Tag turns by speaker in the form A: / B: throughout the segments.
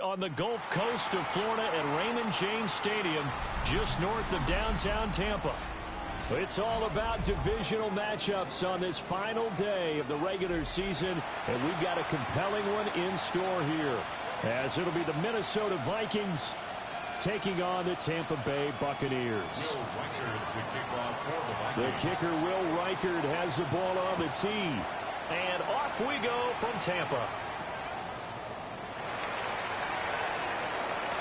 A: on the Gulf Coast of Florida at Raymond James Stadium, just north of downtown Tampa. It's all about divisional matchups on this final day of the regular season, and we've got a compelling one in store here, as it'll be the Minnesota Vikings taking on the Tampa Bay Buccaneers. The kicker, Will Reichard, has the ball on the tee. And off we go from Tampa.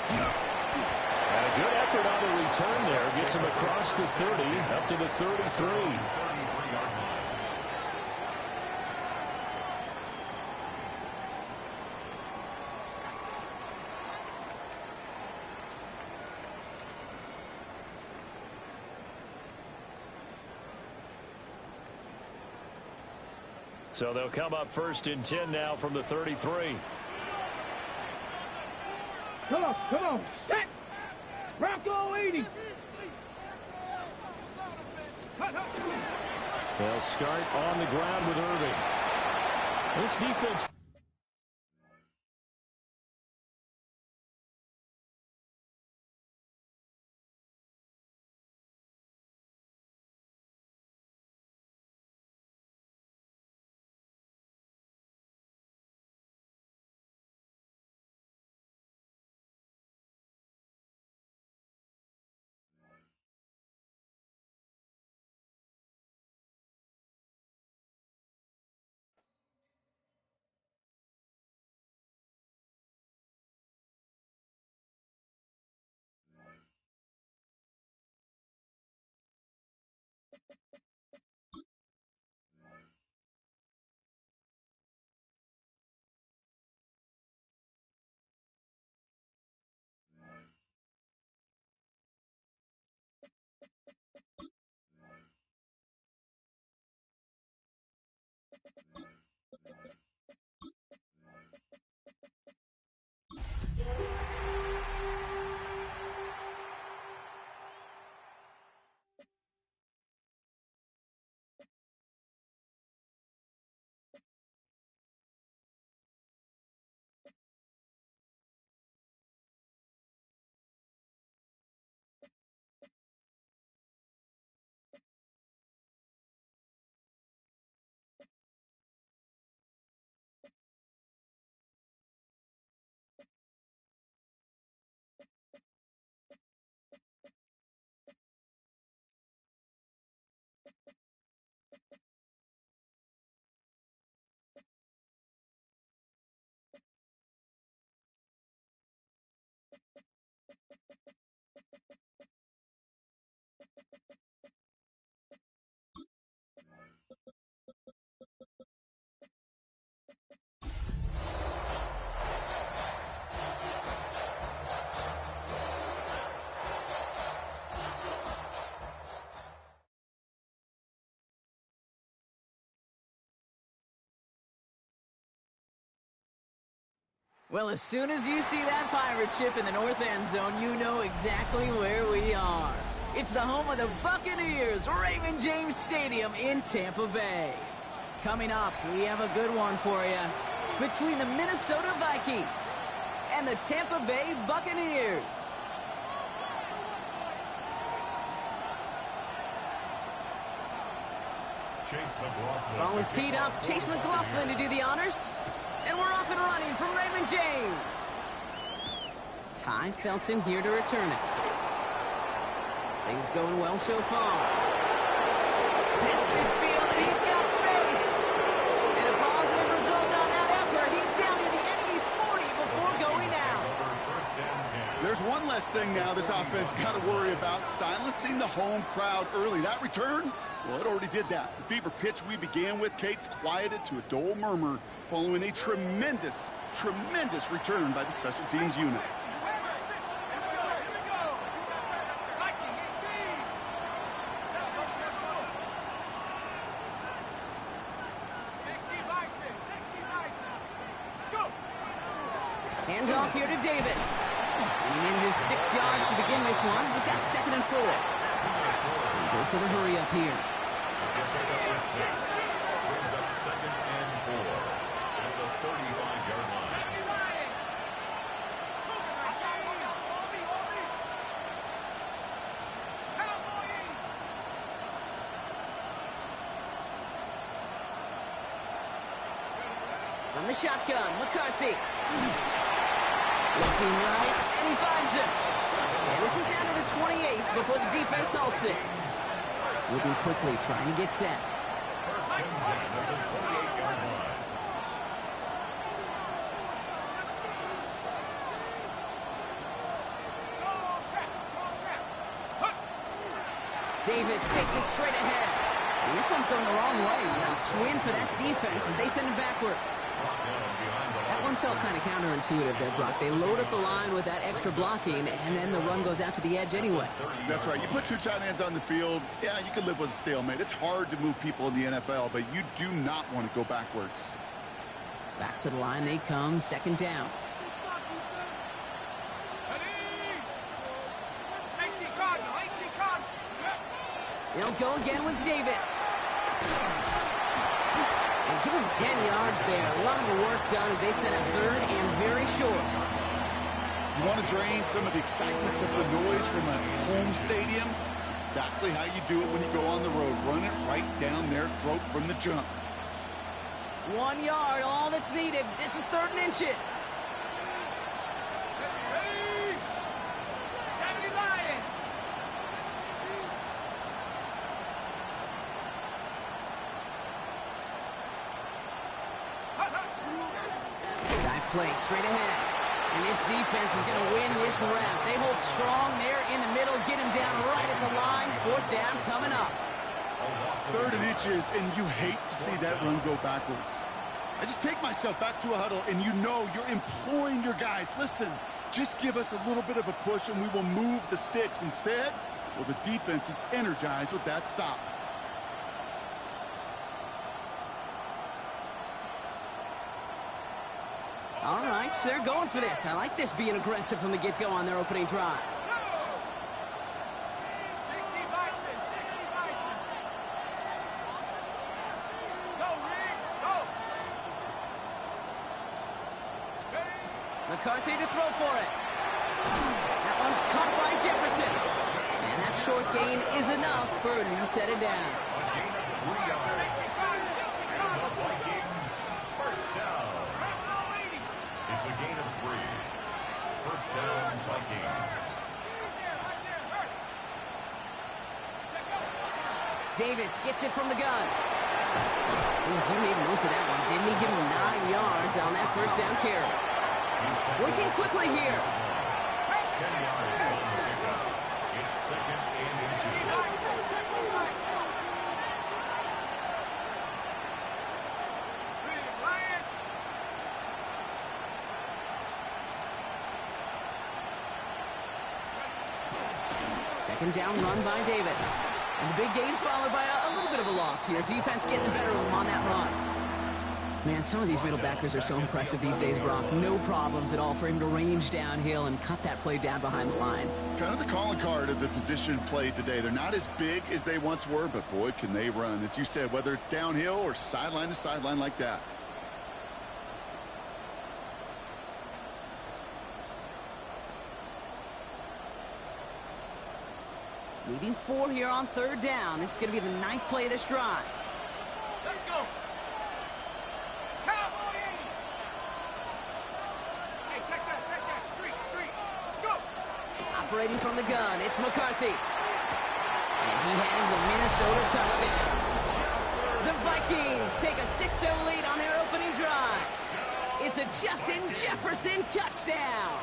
A: And a good effort on the return there. Gets him across the 30, up to the 33. So they'll come up first and 10 now from the 33.
B: Come on, set! Bronco 80!
A: They'll start on the ground with Irving. This defense...
C: Well, as soon as you see that pirate ship in the north end zone, you know exactly where we are. It's the home of the Buccaneers, Raymond James Stadium in Tampa Bay. Coming up, we have a good one for you. Between the Minnesota Vikings and the Tampa Bay Buccaneers. Ball is teed up. Chase McLaughlin to do the honors. And we're off and running from Raymond James. Ty Felton here to return it. Things going well so far. Past midfield, and he's got space. And a positive result on that effort. He's down to the enemy 40 before going out.
D: There's one less thing now this offense got to worry about, silencing the home crowd early. That return, well, it already did that. The fever pitch we began with, Kate's quieted to a dull murmur following a tremendous return by the special teams unit.
C: Hand off here to Davis. And he manages 6 yards to begin this one. We've got 2nd and 4. And goes to the hurry up here.
E: Brings up 2nd and 4 at the 35-yard line.
C: From the shotgun, McCarthy. Looking right, and he finds him. And this is down to the 28 before the defense halts it. Moving quickly, trying to get set. Davis takes it straight ahead. And this one's going the wrong way. Nice win for that defense as they send him backwards. That one felt kind of counterintuitive there, Brock. They load up the line with that extra blocking, and then the run goes out to the edge anyway.
D: That's right. You put two tight ends on the field, yeah, you can live with a stalemate. It's hard to move people in the NFL, but you do not want to go backwards.
C: Back to the line they come, second down. They'll go again with Davis. And give him 10 yards there. A lot of the work done as they set up third and very short.
D: You want to drain some of the excitements of the noise from a home stadium? It's exactly how you do it when you go on the road. Run it right down their throat from the jump.
C: 1 yard, all that's needed. This is 3rd and inches. Play straight ahead. And this defense is going to win this round. They hold strong there in the middle, get him down right at the line. 4th down coming up.
D: 3rd and inches, and you hate to see that run go backwards. I just take myself back to a huddle, and you know you're imploring your guys, listen, just give us a little bit of a push, and we will move the sticks. Instead, well, the defense is energized with that stop.
C: All right, so they're going for this. I like this being aggressive from the get-go on their opening drive. McCarthy to throw for it. That one's caught by Jefferson. And that short gain is enough for a new set it down.
E: It's a gain of 3. 1st down, Vikings.
C: Davis gets it from the gun. Ooh, he made most of that one, didn't he? Give him 9 yards on that 1st down carry. Working quickly here.
E: 10 yards on the pickup. It's 2nd and inches.
C: Second down run by Davis. And the big gain followed by a little bit of a loss here. Defense getting the better of him on that run. Man, some of these middle backers are so impressive these days, Brock. No problems at all for him to range downhill and cut that play down behind the line.
D: Kind of the calling card of the position played today. They're not as big as they once were, but boy, can they run. As you said, whether it's downhill or sideline to sideline like that.
C: Leading 4 here on 3rd down. This is going to be the 9th play of this drive.
B: Let's go. Cowboy 80. Hey, check that. Street. Let's go.
C: Operating from the gun, it's McCarthy. And he has the Minnesota touchdown. The Vikings take a 6-0 lead on their opening drive. It's a Justin Jefferson touchdown.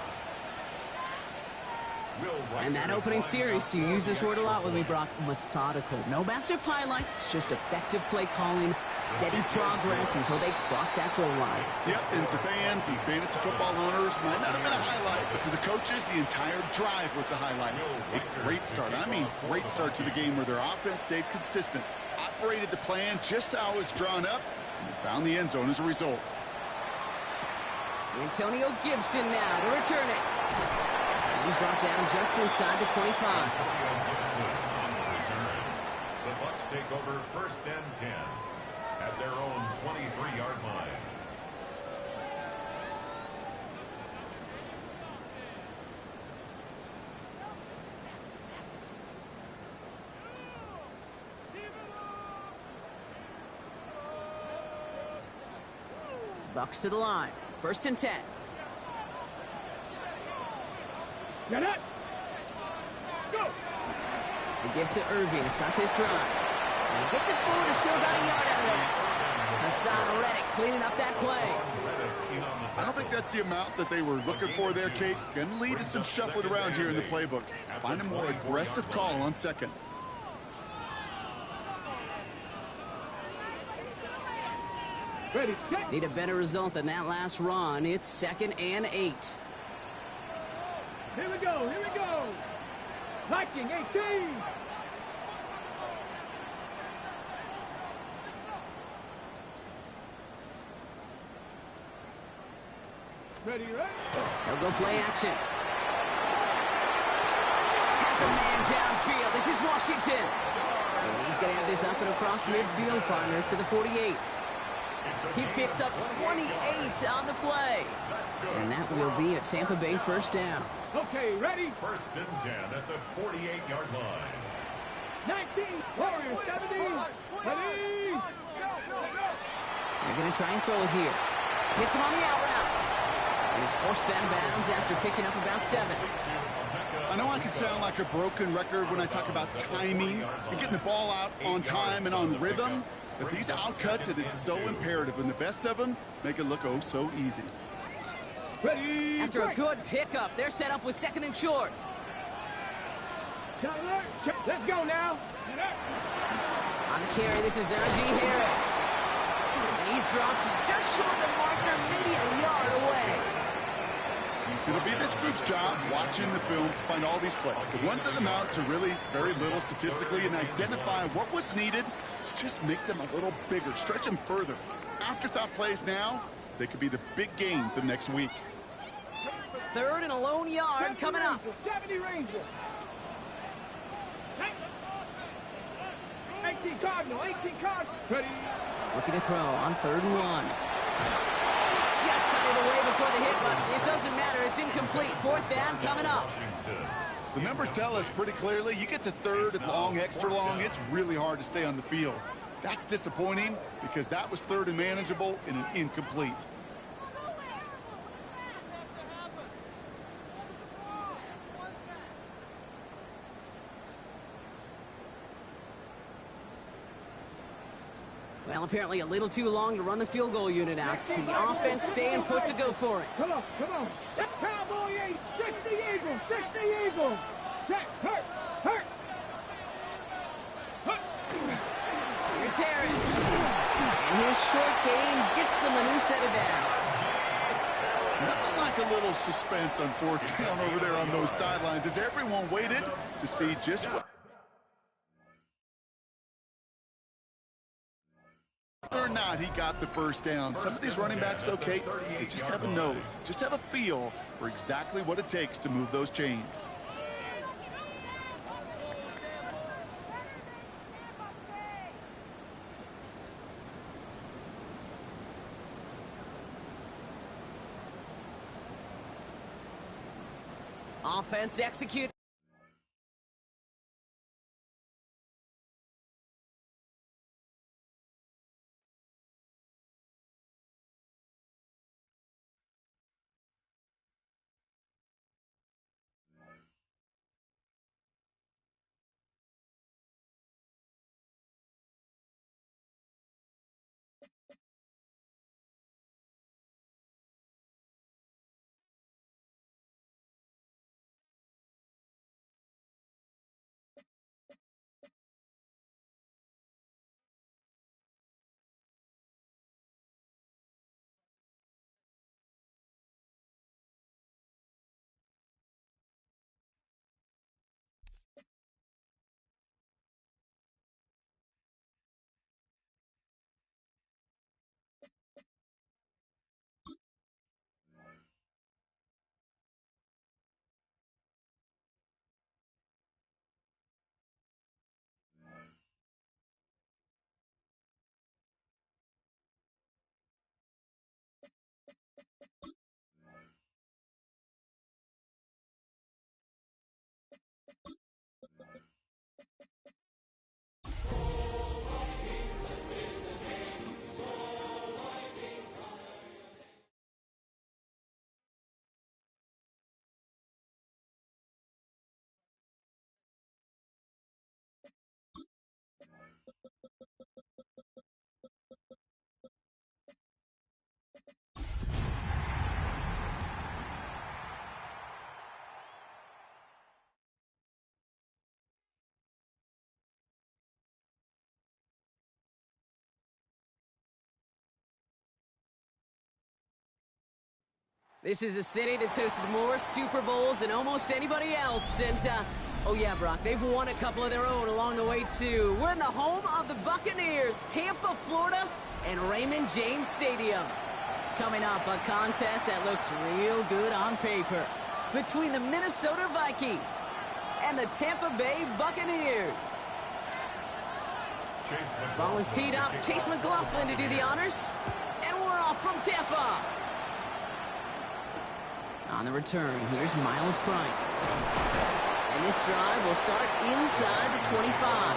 C: And that opening series, you use this word a lot with me, Brock, methodical. No massive highlights, just effective play calling, steady progress until they cross that goal line.
D: Yep, and to fans and fantasy football owners, might not have been a highlight, but to the coaches, the entire drive was the highlight. A great start. I mean, great start to the game where their offense stayed consistent, operated the plan just how it was drawn up, and found the end zone as a result.
C: Antonio Gibson now to return it. He's brought down just inside the 25.
E: The Bucs take over 1st and 10 at their own 23-yard line.
C: Bucks to the line. 1st and 10.
B: Get it. Let's go.
C: They give to Irving to start this drive. And he gets it forward to still about a yard out of that. Hassan Reddick cleaning up that play.
D: I don't think that's the amount that they were looking for there, Kate. Going to lead to some shuffling around here in the playbook. Find a more aggressive call on 2nd.
B: Ready, set.
C: Need a better result than that last run. It's 2nd and 8.
B: Here we go, here we go. Viking 18. Ready, ready.
C: They'll go play action. Has a man downfield. This is Washington. And he's going to have this up and across midfield, partner, to the 48. He picks up 28 on the play. And that will be a Tampa Bay 1st down.
B: Okay, ready.
E: 1st and 10 at the 48-yard line.
B: 19. Warriors 70. Ready.
C: They're going to try and throw it here. Hits him on the out route. And he's forced out of bounds after picking up about 7.
D: I know I can sound like a broken record when I talk about timing and getting the ball out on time and on rhythm, but these outcuts, it is so imperative, and the best of them make it look oh so easy.
B: Ready.
C: After a good pickup, they're set up with 2nd and short.
B: Let's go now.
C: On the carry, this is Najee Harris. And he's dropped just short of the marker, maybe a yard away.
D: It'll be this group's job watching the film to find all these plays. The ones that amount to really very little statistically, and identify what was needed to just make them a little bigger, stretch them further. Afterthought plays now, they could be the big gains of next week.
C: 3rd and a lone yard coming up.
B: 70 Rangers. 18 Cardinal, 18 Cardinal. Ready.
C: Looking to throw on 3rd and 1. Just got it away before the hit, but it doesn't matter. It's incomplete. 4th down coming up.
D: The numbers tell us pretty clearly, you get to 3rd and long, extra long, it's really hard to stay on the field. That's disappointing because that was 3rd and manageable and an incomplete.
C: Well, apparently a little too long to run the field goal unit out. The offense staying put to go for it.
B: Come on, come on. Cowboy 8, 60 Eagles, 60 Eagles. Check, hurt, hurt.
C: Here's Harris. And his short game gets them a new set of downs.
D: Nothing like a little suspense on 4th down over there on those sidelines as everyone waited to see just what. Whether or not he got the 1st down. Some of these running backs, okay, they just have a nose, just have a feel for exactly what it takes to move those chains.
C: Offense execute. This is a city that's hosted more Super Bowls than almost anybody else. And, oh yeah, Brock, they've won a couple of their own along the way, too. We're in the home of the Buccaneers, Tampa, Florida, and Raymond James Stadium. Coming up, a contest that looks real good on paper between the Minnesota Vikings and the Tampa Bay Buccaneers. Ball is teed up. Chase McLaughlin to do the honors. And we're off from Tampa. On the return, here's Miles Price. And this drive will start inside the 25.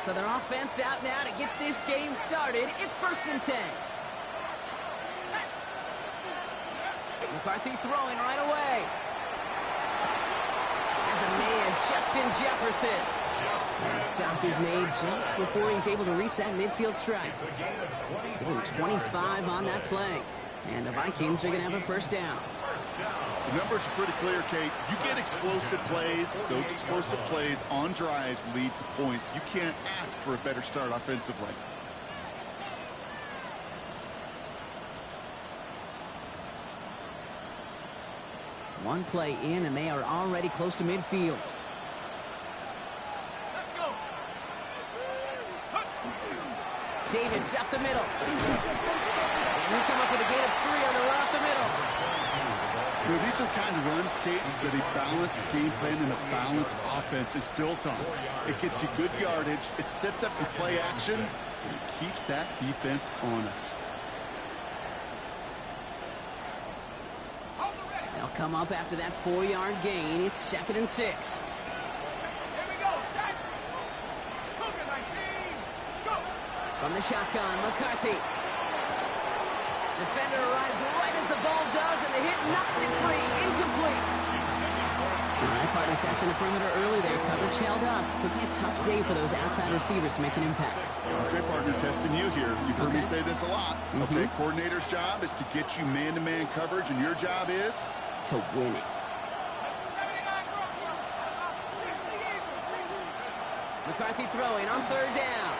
C: So their offense out now to get this game started. It's 1st and 10. McCarthy throwing right away. As a man, Justin Jefferson. And the stop is made just before he's able to reach that midfield strike. Getting 25 on that play. And the Vikings are going to have a 1st down.
D: The numbers are pretty clear, Kate. You get explosive plays. Those explosive plays on drives lead to points. You can't ask for a better start offensively.
C: One play in, and they are already close to midfield.
B: Let's go.
C: Davis up the middle. And he'll come up with a gain of 3 on the run up the middle.
D: You know, these are the kind of runs, Kate, that a balanced game plan and a balanced offense is built on. It gets you good yardage, it sets up your play action, and it keeps that defense honest.
C: They'll come up after that 4-yard gain. It's 2nd and 6.
B: Here we go, set. Cougar 19. Let's go.
C: From the shotgun, McCarthy. Defender arrives right as the ball does, and the hit knocks it free. Incomplete. All right, partner testing the perimeter early there. Coverage held up. Could be a tough day for those outside receivers to make an impact.
D: Okay, partner, testing you here. You've heard me say this a lot. Okay, coordinator's job is to get you man-to-man coverage, and your job is?
C: To win it.
B: 79
C: McCarthy throwing on 3rd down.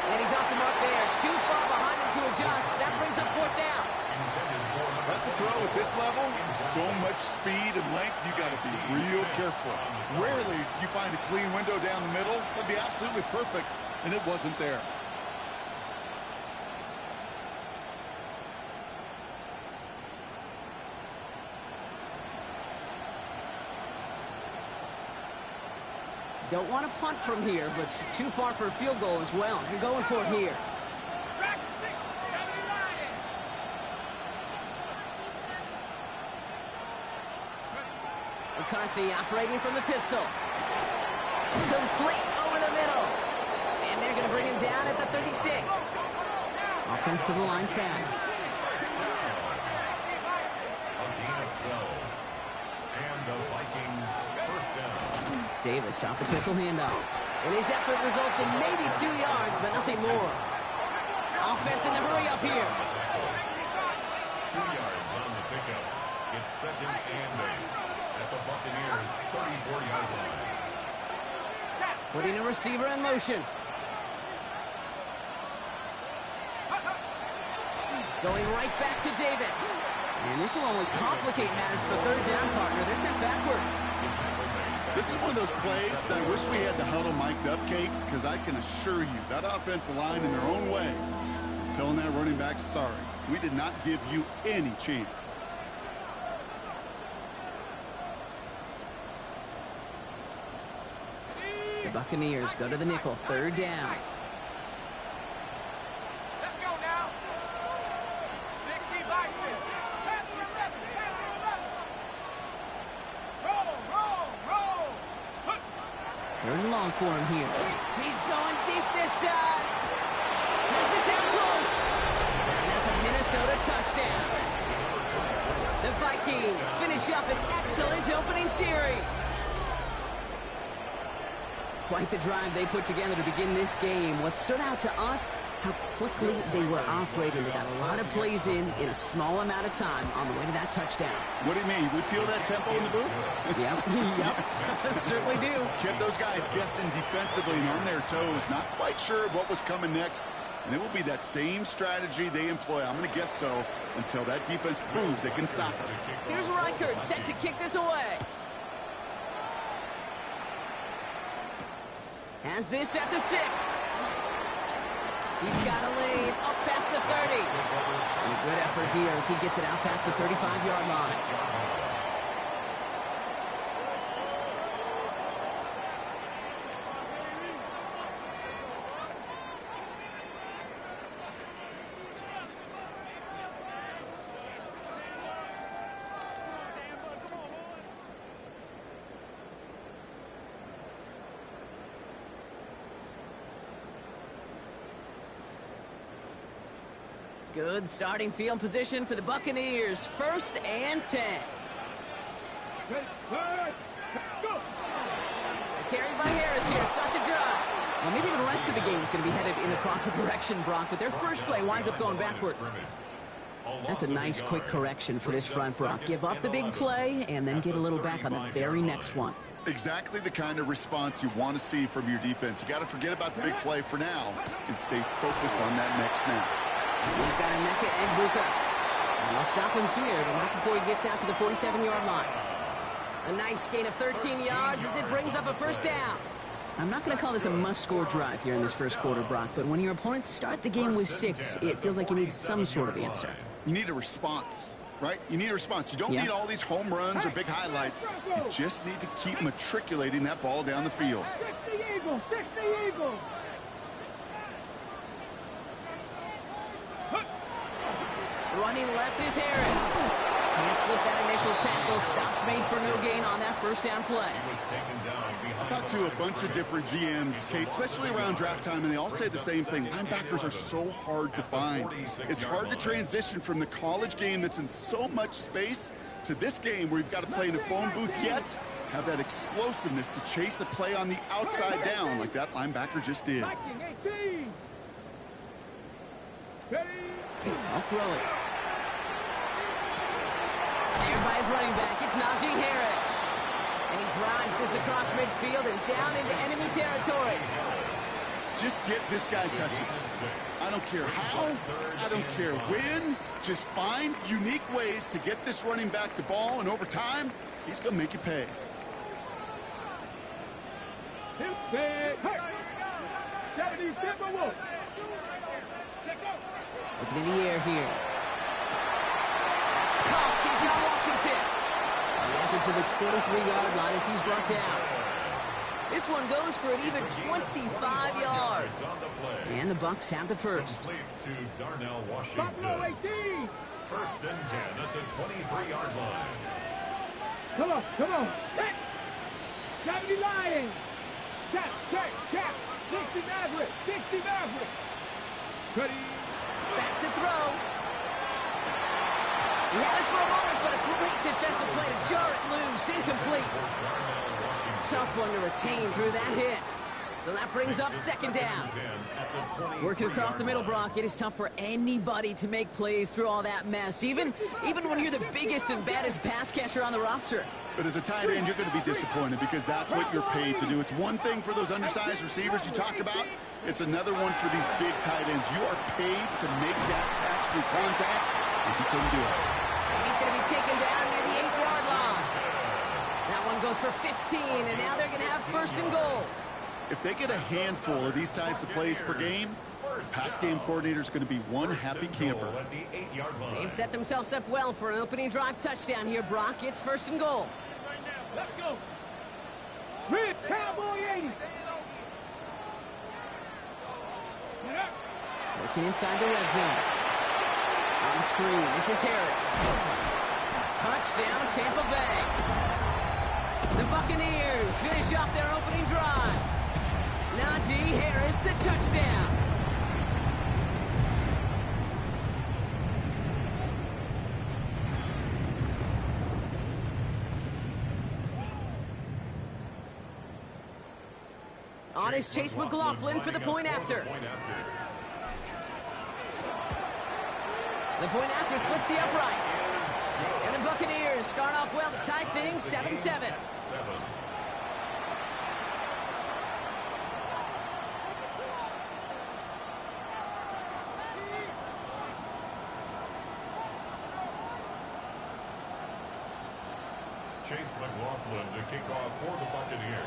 C: And he's off the mark there. Too far behind him to adjust. That brings up 4th down.
D: That's a throw at this level. So much speed and length, you got to be real careful. Rarely do you find a clean window down the middle. It'd be absolutely perfect, and it wasn't there.
C: Don't want to punt from here, but too far for a field goal as well. You're going for it here.
B: Track 6, 79.
C: McCarthy operating from the pistol. Complete over the middle. And they're going to bring him down at the 36. Offensive line fast.
E: And the Vikings 1st down.
C: Davis off the pistol handoff. And his effort results in maybe 2 yards, but nothing more. Offense in the hurry up here.
E: 2 yards on the pickup. It's 2nd and 8 at the Buccaneers 34-yard line.
C: Putting a receiver in motion. Going right back to Davis. And this will only complicate matters for 3rd down, partner. They're sent backwards.
D: This is one of those plays that I wish we had the huddle mic'd up, Kate, because I can assure you that offensive line in their own way is telling that running back, sorry, we did not give you any chance.
C: The Buccaneers go to the nickel, 3rd down.
B: Let's go now. 60 Vikings. Pass to the left. Pass to the left. Roll, roll, roll.
C: 3rd and long for him here. He's going deep this time. Has it down close. And that's a Minnesota touchdown. The Vikings finish up an excellent opening series. Quite the drive they put together to begin this game. What stood out to us, how quickly they were operating. They got a lot of plays in a small amount of time on the way to that touchdown.
D: What do you mean? We feel that tempo in the booth?
C: Yep, yep, certainly do.
D: Kept those guys guessing defensively and on their toes, not quite sure of what was coming next. And it will be that same strategy they employ, I'm going to guess so, until that defense proves they can stop it.
C: Here's Reichert set to kick this away. Has this at the 6. He's got a lead up past the 30. And a good effort here as he gets it out past the 35-yard line. Good starting field position for the Buccaneers. 1st and 10. Carried by Harris here. Start the drive. Well, maybe the rest of the game is going to be headed in the proper direction, Brock, but their first play winds up going backwards. That's a nice quick correction for this front, Brock. Give up the big play and then get a little back on the very next one.
D: Exactly the kind of response you want to see from your defense. You got to forget about the big play for now and stay focused on that next snap.
C: He's got Emeka and Buka. And they'll stop him here, but not before he gets out to the 47-yard line. A nice gain of 13 yards as it brings up a 1st down. I'm not going to call this a must-score drive here in this first quarter, Brock, but when your opponents start the game with 6, it feels like you need some sort of answer.
D: You need a response, right? You need a response. You don't need all these home runs or big highlights. You just need to keep matriculating that ball down the field.
B: 60 Eagles! 60 Eagles!
C: Running left is Harris. Can't slip that initial tackle. Stops made for no gain on that 1st down play.
D: I talked to a bunch of different GMs, Kate, especially around draft time, and they all say the same thing. Linebackers are so hard to find. It's hard to transition from the college game that's in so much space to this game where you've got to play in a phone booth yet have that explosiveness to chase a play on the outside down like that linebacker just did.
C: I'll throw it. Snared by his running back, it's Najee Harris. And he drives this across midfield and down into enemy territory.
D: Just get this guy touches. I don't care how, I don't care when. Just find unique ways to get this running back the ball, and over time, he's going to make you pay.
C: Looking in the air here. That's caught. He's got Washington. He has it to the 23-yard line as he's brought down. This one goes for an even 25 yards. And the Bucs have the first.
E: To Darnell Washington. 1st and 10 at the 23-yard line.
B: Come on, come on. Check. Gotta be lying. Check, check, check. 60 Maverick, 60 Maverick. Ready.
C: Back to throw. He had it for a moment, but a great defensive play to jar it loose. Incomplete. Tough one to retain through that hit. So that brings up 2nd down. Working across the middle, Brock, it is tough for anybody to make plays through all that mess, even when you're the biggest and baddest pass catcher on the roster.
D: But as a tight end, you're going to be disappointed because that's what you're paid to do. It's one thing for those undersized receivers you talked about. It's another one for these big tight ends. You are paid to make that catch through contact, and he couldn't do it.
C: And he's going to be taken down near the 8-yard line. That one goes for 15, and now they're going to have 1st and goal.
D: If they get a handful of these types of plays per game, the pass game coordinator is going to be one happy camper.
C: They've set themselves up well for an opening drive touchdown here, Brock. It's 1st and goal.
B: Let's go. Red Cowboy 80.
C: Working inside the red zone. On the screen, this is Harris. Touchdown, Tampa Bay. The Buccaneers finish off their opening drive. Najee Harris, the touchdown. On is Chase McLaughlin for the point after. The point after splits the uprights. And the Buccaneers start off well to tie things 7-7.
E: Chase McLaughlin to kick off for the Buccaneers.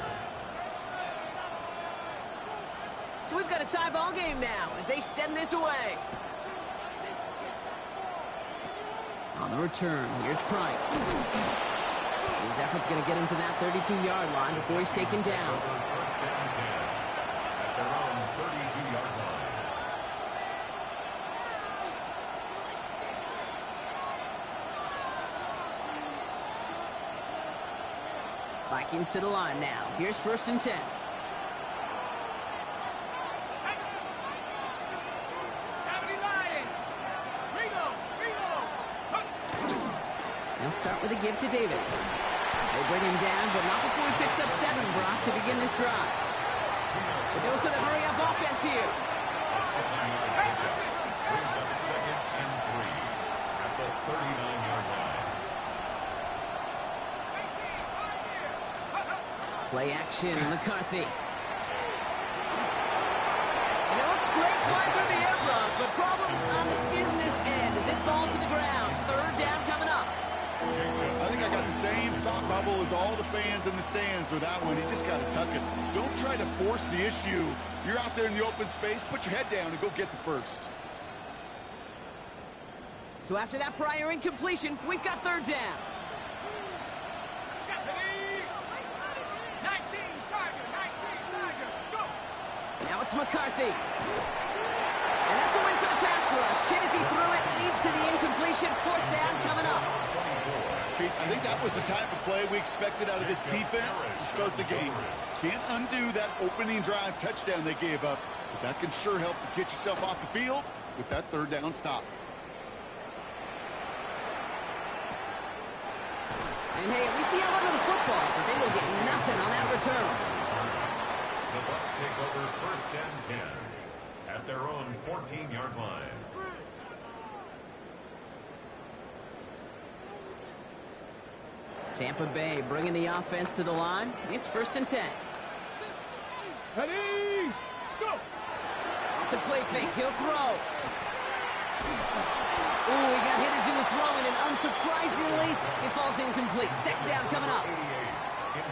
C: So we've got a tie ball game now as they send this away. On the return, here's Price. His effort's going to get him to that 32-yard line before he's taken down.
E: First down 10 at their own 32-yard line.
C: Vikings to the line now. Here's 1st and 10. They'll start with a give to Davis. They bring him down, but not before he picks up 7, Brock, to begin this drive. A dose of the hurry-up offense here.
E: A 7-yard pickup brings up 2nd and 3 at the 39-yard line.
C: Play action, McCarthy. And it looks great flying through the air, Brock, but problems on the business end as it falls to the ground. 3rd down coming up.
D: I think I got the same thought bubble as all the fans in the stands with that one. You just got to tuck it. Don't try to force the issue. You're out there in the open space. Put your head down and go get the first.
C: So after that prior incompletion, we've got 3rd down.
B: 19 Tigers, go!
C: Now it's McCarthy. And that's a win for the pass rush. Hit as he threw it, leads to the incompletion. 4th down coming up.
D: I think that was the type of play we expected out of this defense to start the game. Can't undo that opening drive touchdown they gave up, but that can sure help to get yourself off the field with that 3rd down stop.
C: And hey, at least he held onto the football, but they will get nothing on that return.
E: The Bucs take over 1st and 10 at their own 14-yard line.
C: Tampa Bay bringing the offense to the line. It's 1st and 10.
B: Ready, go!
C: Off the play fake, he'll throw. Ooh, he got hit as he was throwing, and unsurprisingly, it falls incomplete. 2nd down coming up.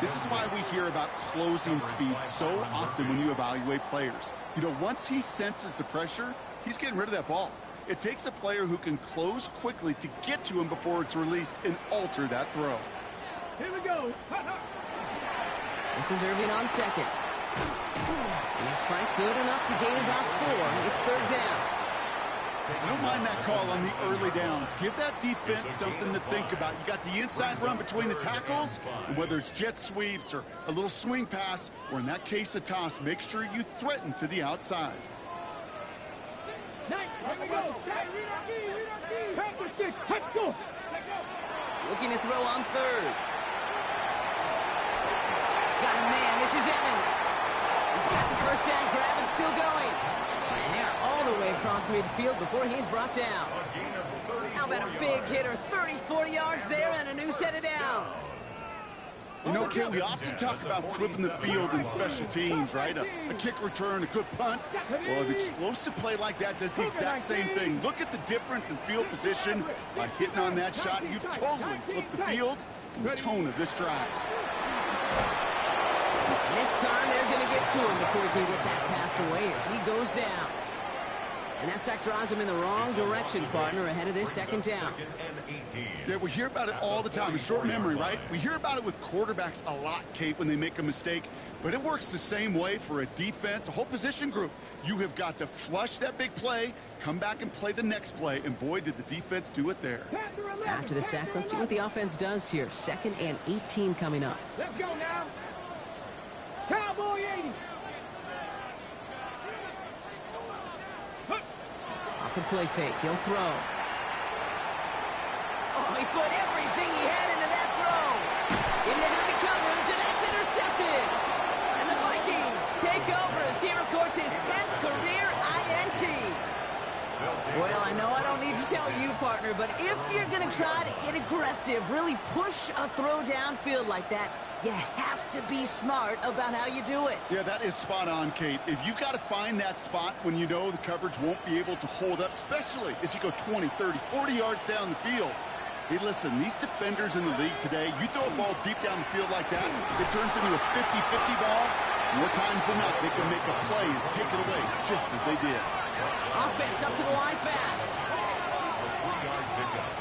D: This is why we hear about closing speed so often when you evaluate players. You know, once he senses the pressure, he's getting rid of that ball. It takes a player who can close quickly to get to him before it's released and alter that throw.
B: Here we go.
C: This is Irving on 2nd. Is Frank good enough to gain about 4? It's 3rd down.
D: I don't mind that call on the early downs. Give that defense something to think about. You got the inside run between the tackles, and whether it's jet sweeps or a little swing pass, or in that case a toss, make sure you threaten to the outside.
C: Looking to throw on 3rd. Got a man. This is Evans. He's got the 1st down grab and still going. And they're all the way across midfield before he's brought down. How about a big hitter? 34 yards there and a new set of downs.
D: You know, Kit, we often talk about flipping the field in special teams, right? A kick return, a good punt. Well, an explosive play like that does the exact same thing. Look at the difference in field position. By hitting on that shot, you've totally flipped the field and the tone of this drive.
C: And this time they're going to get to him before he can get that pass away as he goes down. And that sack drives him in the wrong direction, partner, ahead of this 2nd down.
D: Yeah, we hear about it all the time. A short memory, right? We hear about it with quarterbacks a lot, Kate, when they make a mistake. But it works the same way for a defense, a whole position group. You have got to flush that big play, come back and play the next play, and boy, did the defense do it there.
C: After the sack, let's see what the offense does here. 2nd and 18 coming up.
B: Let's go now. Cowboy 80.
C: Off the play fake, he'll throw. Oh, he put everything he had into that throw. Into heavy coverage, and that's intercepted. And the Vikings take over as he records his 10th career INT. Well, I know I don't need to tell you, partner, but if you're going to try to get aggressive, really push a throw downfield like that, you have to be smart about how you do it.
D: Yeah, that is spot on, Kate. If you've got to find that spot when you know the coverage won't be able to hold up, especially as you go 20, 30, 40 yards down the field. Hey, listen, these defenders in the league today, you throw a ball deep down the field like that, it turns into a 50-50 ball. More times than not, they can make a play and take it away just as they did.
C: Offense up to the line fast.
E: A 3-yard pickup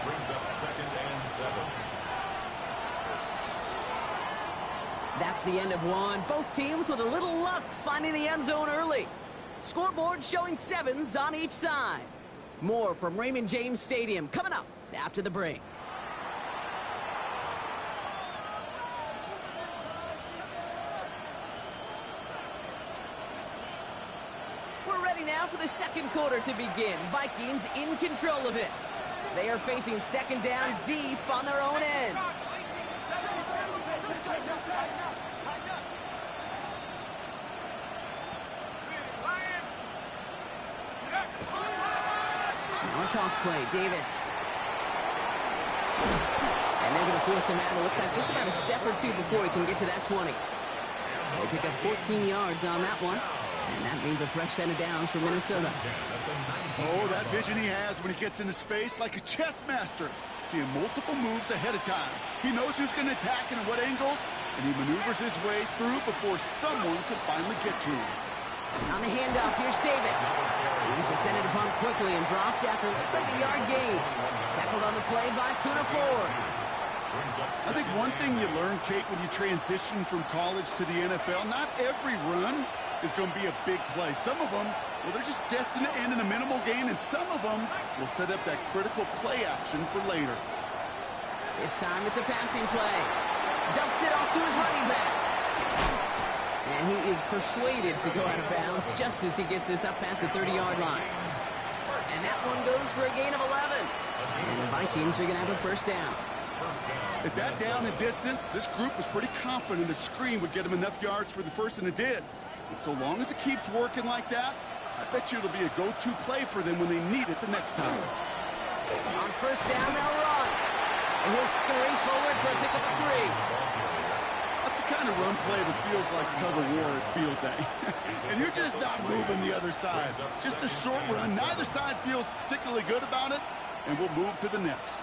E: brings up 2nd and 7.
C: That's the end of one. Both teams with a little luck finding the end zone early. Scoreboard showing 7s on each side. More from Raymond James Stadium coming up after the break. We're ready now for the second quarter to begin. Vikings in control of it. They are facing second down deep on their own end. Now a toss play, Davis. And they're going to force him out. It looks like just about a step or two before he can get to that 20. They pick up 14 yards on that one. And that means a fresh set of downs for Minnesota.
D: Oh, that vision he has when he gets into space like a chess master. Seeing multiple moves ahead of time. He knows who's going to attack and at what angles, and he maneuvers his way through before someone can finally get to him.
C: On the handoff, here's Davis. He's descended upon quickly and dropped after looks like a yard gain. Tackled on the play by Puna Ford.
D: I think one thing you learn, Kate, when you transition from college to the NFL, not every run is going to be a big play. Some of them, well, they're just destined to end in a minimal gain, and some of them will set up that critical play action for later.
C: This time it's a passing play. Dumps it off to his running back. And he is persuaded to go out of bounds just as he gets this up past the 30-yard line. And that one goes for a gain of 11. And the Vikings are going to have a first down.
D: At that down and distance, this group was pretty confident the screen would get them enough yards for the first, and it did. And so long as it keeps working like that, I bet you it'll be a go-to play for them when they need it the next time.
C: On first down, they'll run. And he'll scurry forward for a pickup of 3.
D: That's the kind of run play that feels like tug-of-war at field day. And you're just not moving the other side. Just a short run. Neither side feels particularly good about it, and we'll move to the next.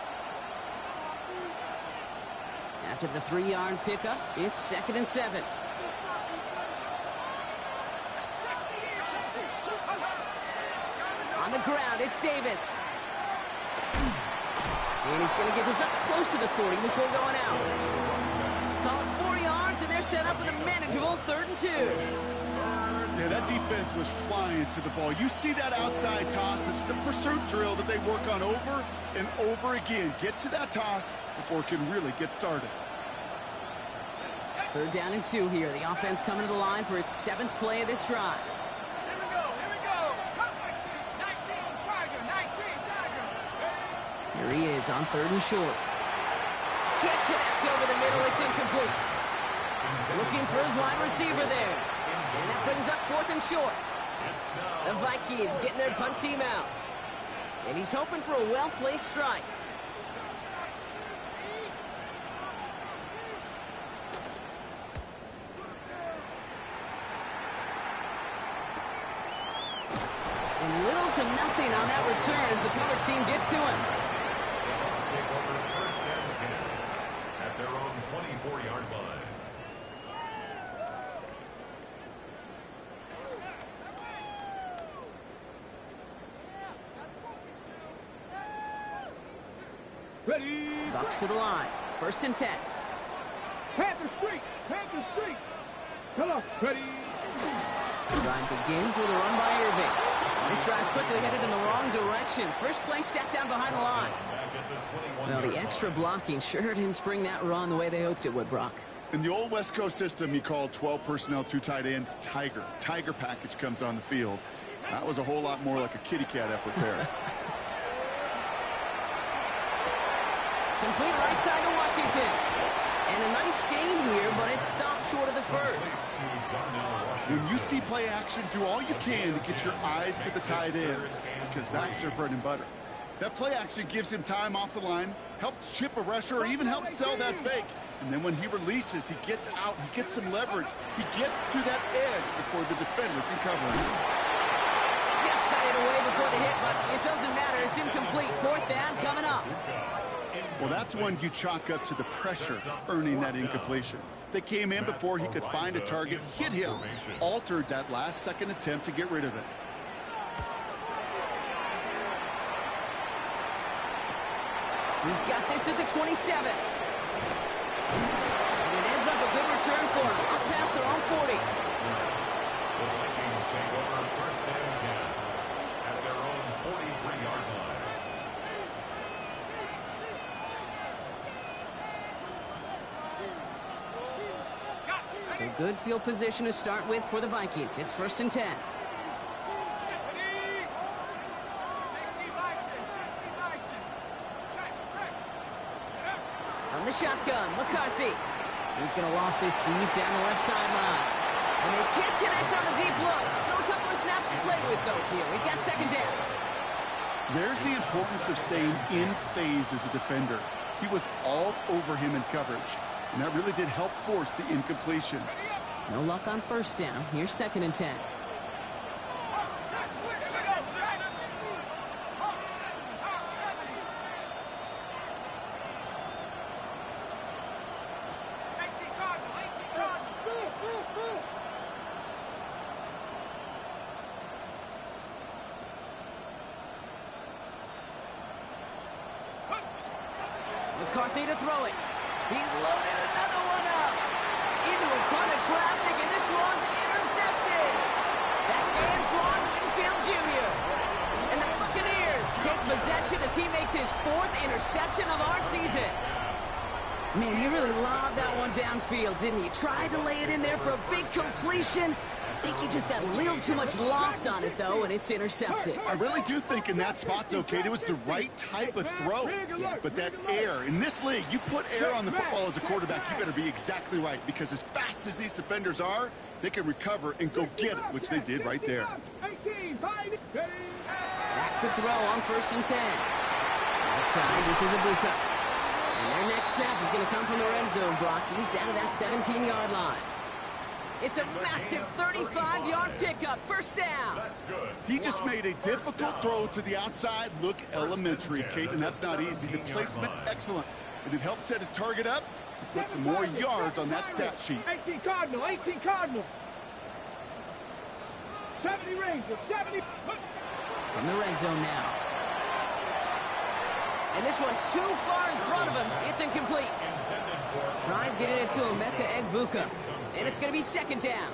C: After the 3-yard pickup, it's 2nd and 7. On the ground, it's Davis. And he's going to get this up close to the 40 before going out. Call it 4 yards, and they're set up with a manageable 3rd and 2.
D: Yeah, that defense was flying to the ball. You see that outside toss. It's a pursuit drill that they work on over and over again. Get to that toss before it can really get started.
C: 3rd down and 2 here. The offense coming to the line for its 7th play of this drive. Here he is on 3rd and short. Can't connect over the middle. It's incomplete. Looking for his wide receiver there. And that brings up 4th and short. The Vikings getting their punt team out. And he's hoping for a well-placed strike. And little to nothing on that return as the coverage team gets to him.
E: Take over 1st and 10 at their own 24-yard line.
B: Ready.
C: Bucks to the line. 1st and 10.
B: Panther Street. Panther Street. Come on. Ready.
C: The drive begins with a run by Irving. This drive's quickly headed in the wrong direction. First play set down behind the line. Well, the extra blocking sure didn't spring that run the way they hoped it would, Brock.
D: In the old West Coast system, you called 12 personnel, 2 tight ends, Tiger. Tiger package comes on the field. That was a whole lot more like a kitty cat effort there.
C: Complete right side to Washington. And a nice gain here, but it stopped short of the first.
D: When you see play action, do all you can to get your eyes to the tight end, because that's their bread and butter. That play action gives him time off the line, helps chip a rusher, or even helps sell that fake. And then when he releases, he gets out, he gets some leverage. He gets to that edge before the defender can cover him.
C: Just got it away before the hit, but it doesn't matter. It's incomplete. Fourth down coming up.
D: Well, that's one you chalk up to the pressure earning that incompletion. They came in before he could find a target, hit him, altered that last-second attempt to get rid of it.
C: He's got this at the 27. And it ends up a good return for him. Up past their own 40.
E: The Vikings take over first and 10 at their own 43-yard line.
C: So good field position to start with for the Vikings. It's first and 10. From the shotgun, McCarthy. He's going to loft this deep down the left sideline. And they can't connect on the deep look. Still a couple of snaps to play with, though, here. We've got second down.
D: There's the importance of staying in phase as a defender. He was all over him in coverage, and that really did help force the incompletion.
C: No luck on first down. Here's second and 10. McCarthy to throw it. He's loaded another one up. Into a ton of traffic, and this one's intercepted. That's Antoine Winfield Jr. And the Buccaneers take possession as he makes his fourth interception of our season. Man, he really lobbed that one downfield, didn't he? Tried to lay it in there for a big completion. I think he just got a little too much loft on it, though, and it's intercepted.
D: I really do think in that spot, though, Kate, it was the right type of throw. But that air, in this league, you put air on the football as a quarterback, you better be exactly right, because as fast as these defenders are, they can recover and go get it, which they did right there.
C: Back to throw on first and 10. Outside, this is a Bucca. And their next snap is going to come from the red zone, Brock. He's down to that 17-yard line. It's a massive 35-yard pickup. First down.
D: He just made a difficult throw to the outside look elementary, Kate, and that's not easy. The placement, excellent. And it helped set his target up to put some more yards on that stat sheet.
B: 18 Cardinal, 18 Cardinal. 70 Ranger, 70.
C: From the red zone now. And this one too far in front of him. It's incomplete. Try and get it into Emeka Egbuka. And it's going to be second down.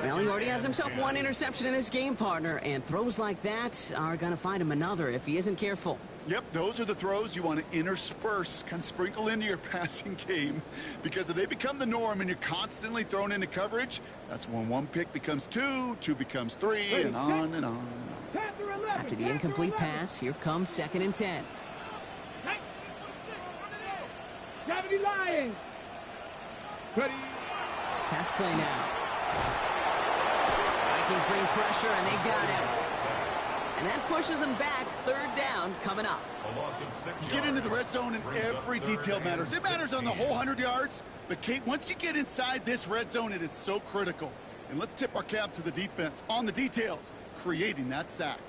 C: Well, he already has himself one interception in this game, partner, and throws like that are going to find him another if he isn't careful.
D: Yep, those are the throws you want to intersperse, kind of sprinkle into your passing game, because if they become the norm and you're constantly thrown into coverage, that's when one pick becomes two, two becomes three, and on and on.
C: After the incomplete pass, here comes second and 10.
B: 70 Lions. Ready.
C: Pass play now. Vikings bring pressure, and they got him. And that pushes them back. Third down coming up.
D: You get into the red zone, and every detail matters. It matters on the whole 100 yards. But, Kate, once you get inside this red zone, it is so critical. And let's tip our cap to the defense on the details, creating that sack.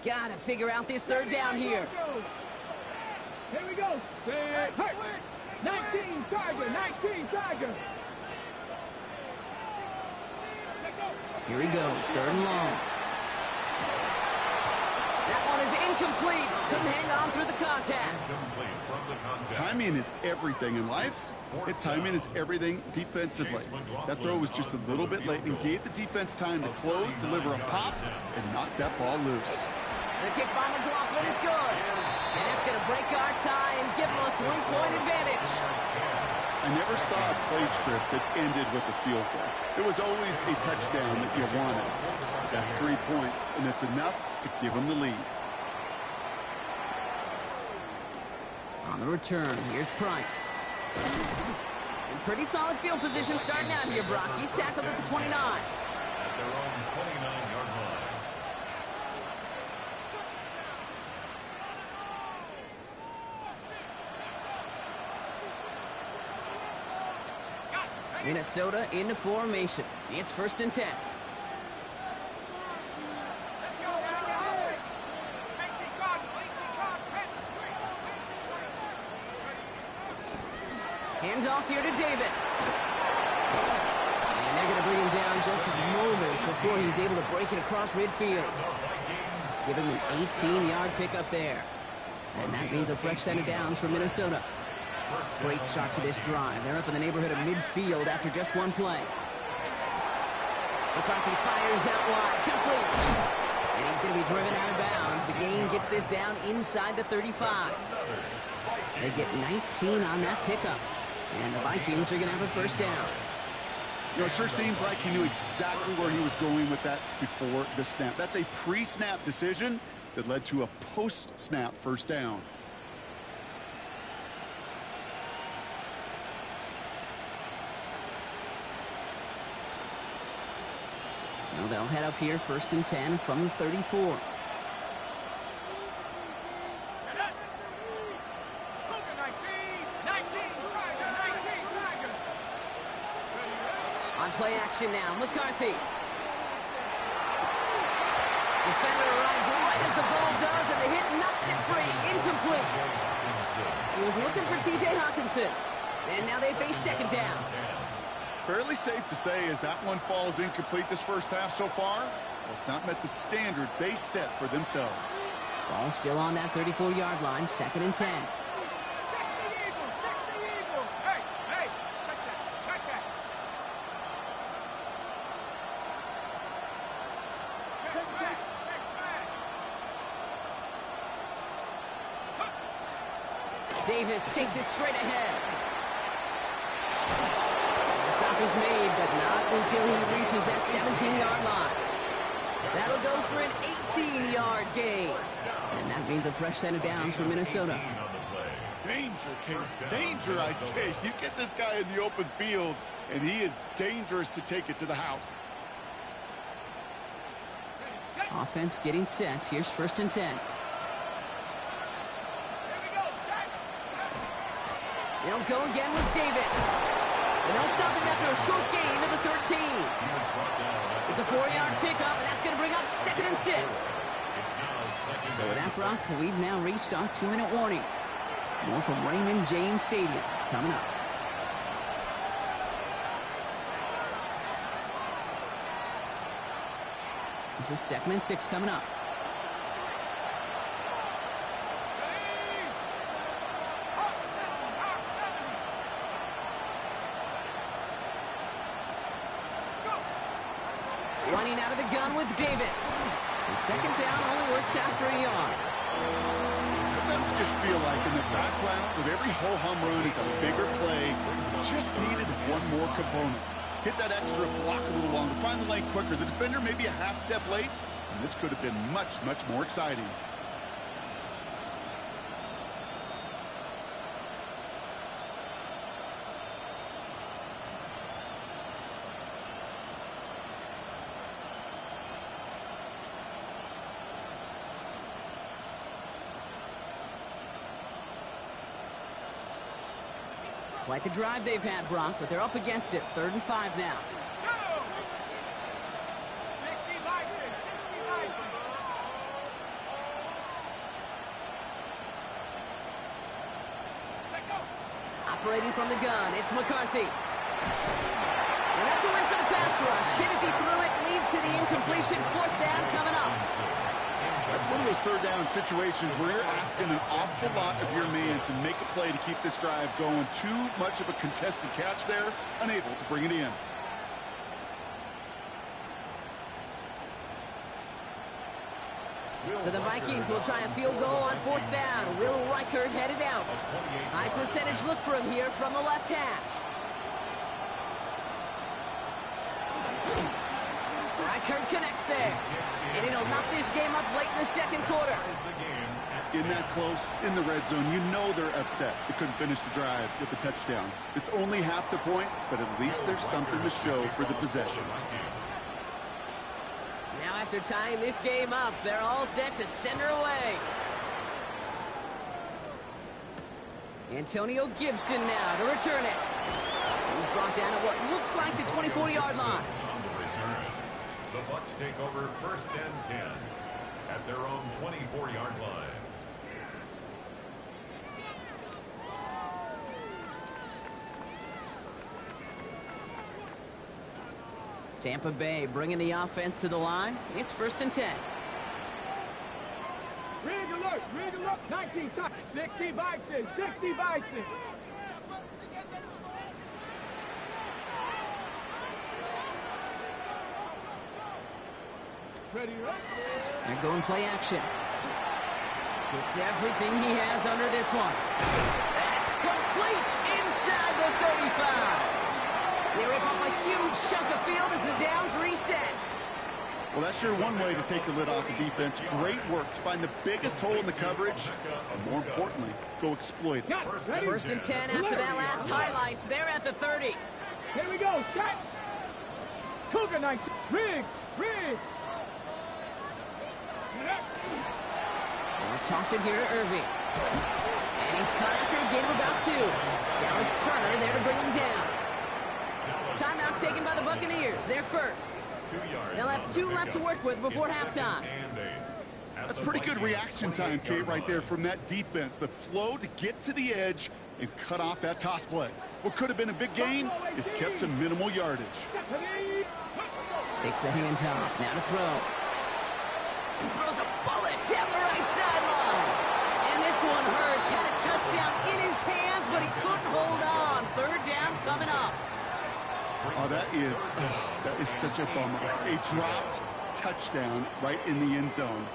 C: Got to figure out this third down here.
B: Here we go. 19 Tiger, 19 Tiger.
C: Here he goes, third and long. That one is incomplete. Couldn't hang on through the contact.
D: Timing is everything in life. And timing is everything defensively. That throw was just a little bit late and gave the defense time to close, deliver a pop, and knock that ball loose.
C: The kick by McLaughlin is good. And that's going to break our tie and give them a 3-point advantage.
D: I never saw a play script that ended with a field goal. There was always a touchdown that you wanted. That's 3 points, and it's enough to give them the lead.
C: On the return, here's Price. In pretty solid field position starting out here, Brock. He's tackled at the 29.
E: At their own 29-yard line.
C: Minnesota into formation. It's 1st and 10. Handoff here to Davis. And they're going to bring him down just a moment before he's able to break it across midfield. Give him an 18-yard pickup there. And that means a fresh set of downs for Minnesota. Great start to this drive. They're up in the neighborhood of midfield after just one play. McCarthy fires out wide, complete. And he's going to be driven out of bounds. The gain gets this down inside the 35. They get 19 on that pickup. And the Vikings are going to have a first down.
D: You know, it sure seems like he knew exactly where he was going with that before the snap. That's a pre-snap decision that led to a post-snap first down.
C: So they'll head up here 1st and 10 from the 34. On play action now, McCarthy. Defender arrives right as the ball does, and the hit knocks it free. Incomplete. He was looking for T.J. Hawkinson. And now they face 2nd down.
D: Fairly safe to say as that one falls incomplete this first half so far, well, it's not met the standard they set for themselves.
C: Ball still on that 34-yard line, 2nd and 10. Davis takes it straight ahead. The stop is made, but not until he reaches that 17-yard line. That'll go for an 18-yard gain. And that means a fresh set of downs for Minnesota.
D: Danger, Kate. Danger, I say. You get this guy in the open field, and he is dangerous to take it to the house.
C: Offense getting set. Here's 1st and 10. They'll go again with Davis. And they'll stop him after a short gain of the 13. It's a 4-yard pickup, and that's going to bring up 2nd and 6. So with that, Brock, we've now reached our 2-minute warning. More from Raymond James Stadium coming up. This is 2nd and 6 coming up. Running out of the gun with Davis. And 2nd down only works out for a yard.
D: Sometimes you just feel like in the background of every ho-hum run is a bigger play. Just needed one more component. Hit that extra block a little longer. Find the lane quicker. The defender may be a half step late, and this could have been much, much more exciting.
C: Quite the drive they've had, Brock, but they're up against it. 3rd and 5 now. Operating from the gun, it's McCarthy. And that's a win for the pass rush. Hit as he threw it, leads to the incompletion. 4th down coming up.
D: That's one of those 3rd down situations where you're asking an awful lot of your man to make a play to keep this drive going. Too much of a contested catch there, unable to bring it in.
C: So the Vikings will try a field goal on 4th down. Will Reichert headed out. High percentage look for him here from the left hash. Kirk connects there. And it'll knock this game up late in the second quarter.
D: In that close, in the red zone, you know they're upset. They couldn't finish the drive with the touchdown. It's only half the points, but at least there's something to show for the possession.
C: Now after tying this game up, they're all set to send her away. Antonio Gibson now to return it. He's brought down at what looks like the 24-yard line.
E: On the return, the Bucs take over 1st and 10 at their own 24-yard line.
C: Tampa Bay bringing the offense to the line. It's 1st and 10.
B: Rig alert, 19 seconds, 60 Vikings, 60 Vikings. Ready, right?
C: They're going play action. Puts everything he has under this one. That's complete inside the 35. They rip off a huge chunk of field as the downs reset.
D: Well, that's sure one way to take the lid off the defense. Great work to find the biggest hole in the coverage, and more importantly, go exploit it.
C: 1st and 10 after that last highlights. They're at the 30.
B: Here we go, Scott. Cougar 19. Riggs.
C: They'll toss it here to Irving. And he's caught after a gain of about 2. Dallas Turner there to bring him down. Timeout taken by the Buccaneers. They're first. They'll have 2 left to work with before halftime.
D: That's pretty good reaction time, Kate, right there from that defense. The flow to get to the edge and cut off that toss play. What could have been a big gain is kept to minimal yardage.
C: Takes the handoff. Now to throw. He throws a bullet down the right sideline. And this one hurts. Had a touchdown in his hands, but he couldn't hold on. 3rd down coming up.
D: Oh, that is such a bummer. A dropped touchdown right in the end zone.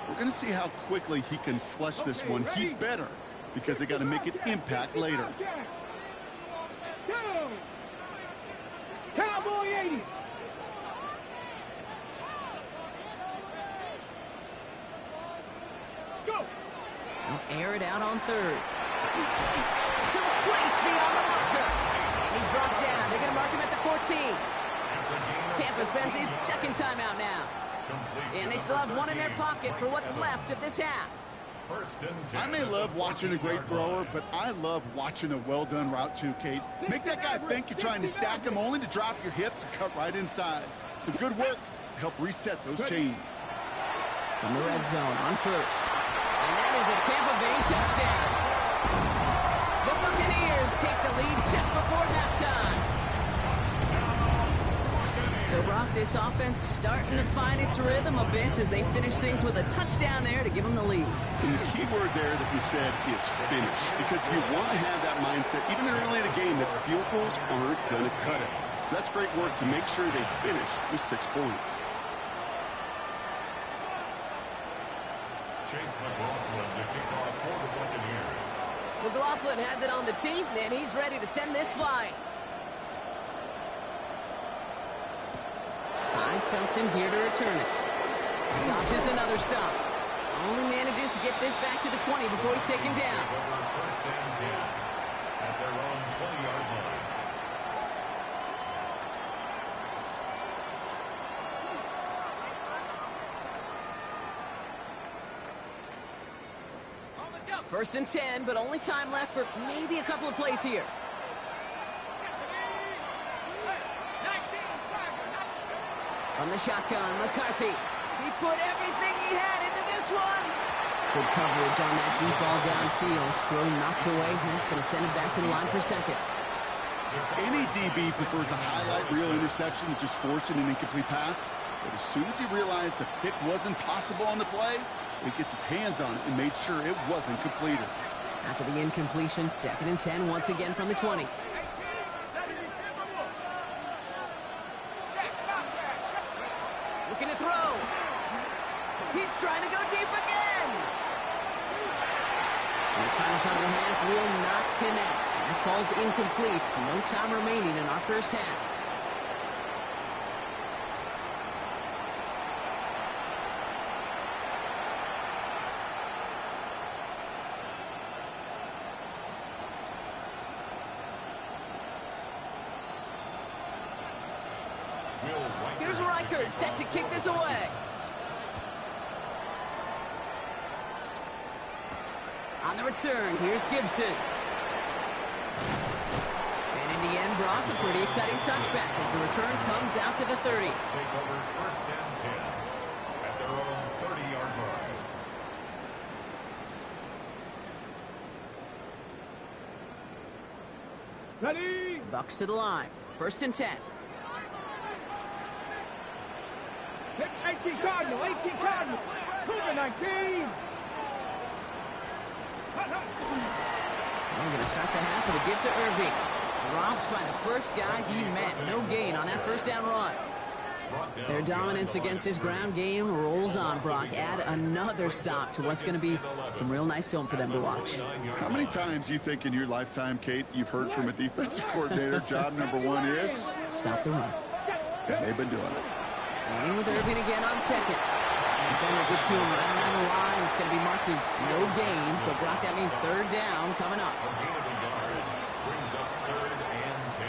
D: We're going to see how quickly he can flush this one. He better, because they got to make it impact later.
B: Cowboy 80. Let's go.
C: They'll air it out on 3rd. Complete beyond the marker. And he's brought down. They're going to mark him at the 14. Tampa spends its 2nd timeout now. And they still have 1 in their pocket for what's left of this half.
D: I may love watching a great thrower, but I love watching a well-done route too, Kate. Make that guy think you're trying to stack him only to drop your hips and cut right inside. Some good work to help reset those chains.
C: From the red zone on 1st. And that is a Tampa Bay touchdown. The Buccaneers take the lead just before halftime. So, Brock, this offense starting to find its rhythm a bit as they finish things with a touchdown there to give them the lead.
D: And the key word there that you said is finish, because you want to have that mindset, even early in the game, that field goals aren't going to cut it. So that's great work to make sure they finish with 6 points.
E: Chase McLaughlin to kick off for the Buccaneers.
C: McLaughlin has it on the team, and he's ready to send this flying. Ty Felton here to return it. Dodges another stop. Only manages to get this back to the 20 before he's taken down.
E: 1st and 10 at their own 20-yard line.
C: First and 10, but only time left for maybe a couple of plays here. From the shotgun, McCarthy. He put everything he had into this one. Good coverage on that deep ball downfield. Throw knocked away. That's going to send him back to the line for 2nd.
D: Any DB prefers a highlight reel interception to just forcing an incomplete pass. But as soon as he realized the pick wasn't possible on the play, he gets his hands on it and made sure it wasn't completed.
C: After the incompletion, 2nd and 10 once again from the 20. Looking to throw. He's trying to go deep again. And his final shot of the half will not connect. That falls incomplete. No time remaining in our first half. record, set to kick this away. On the return, here's Gibson. And in the end, Brock, a pretty exciting touchback as the return comes out to the 30.
E: Take over first and 10 at their own 30-yard line.
B: Ready?
C: Bucks to the line. First and 10.
B: 18 Cardinal, 18 Cardinal. Cougar 19.
C: We're going to start the half with a give to Irving. Dropped by the first guy he met. No gain on that first down run. Their dominance against his ground game rolls on, Brock. Add another stop to what's going to be some real nice film for them to watch.
D: How many times do you think in your lifetime, Kate, you've heard from a defensive coordinator, job number one is?
C: Stop the run.
D: And they've been doing it.
C: Running with Irving again on second. Defender gets to him right around the line. It's going to be marked as no gain. So, Brock, that means third down coming up.
E: A gain of a yard brings up third and 10.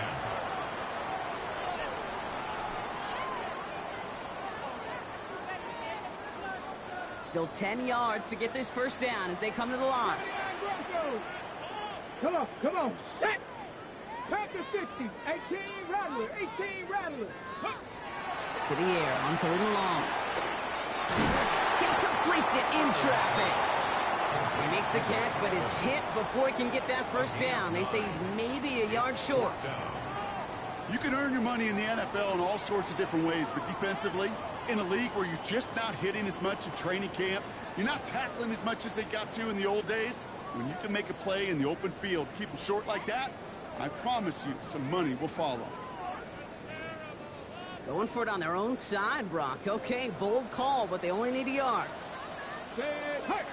C: Still 10 yards to get this first down as they come to the line.
B: Come on, set. Back to 60. 18 Rattler, 18 Rattler.
C: To the air on third and long. He completes it in traffic. He makes the catch, but is hit before he can get that first down. They say he's maybe a yard short.
D: You can earn your money in the NFL in all sorts of different ways, but defensively, in a league where you're just not hitting as much in training camp, you're not tackling as much as they got to in the old days, when you can make a play in the open field, keep them short like that, I promise you some money will follow.
C: Going for it on their own side, Brock. Okay, bold call, but they only need a yard.
B: Hey!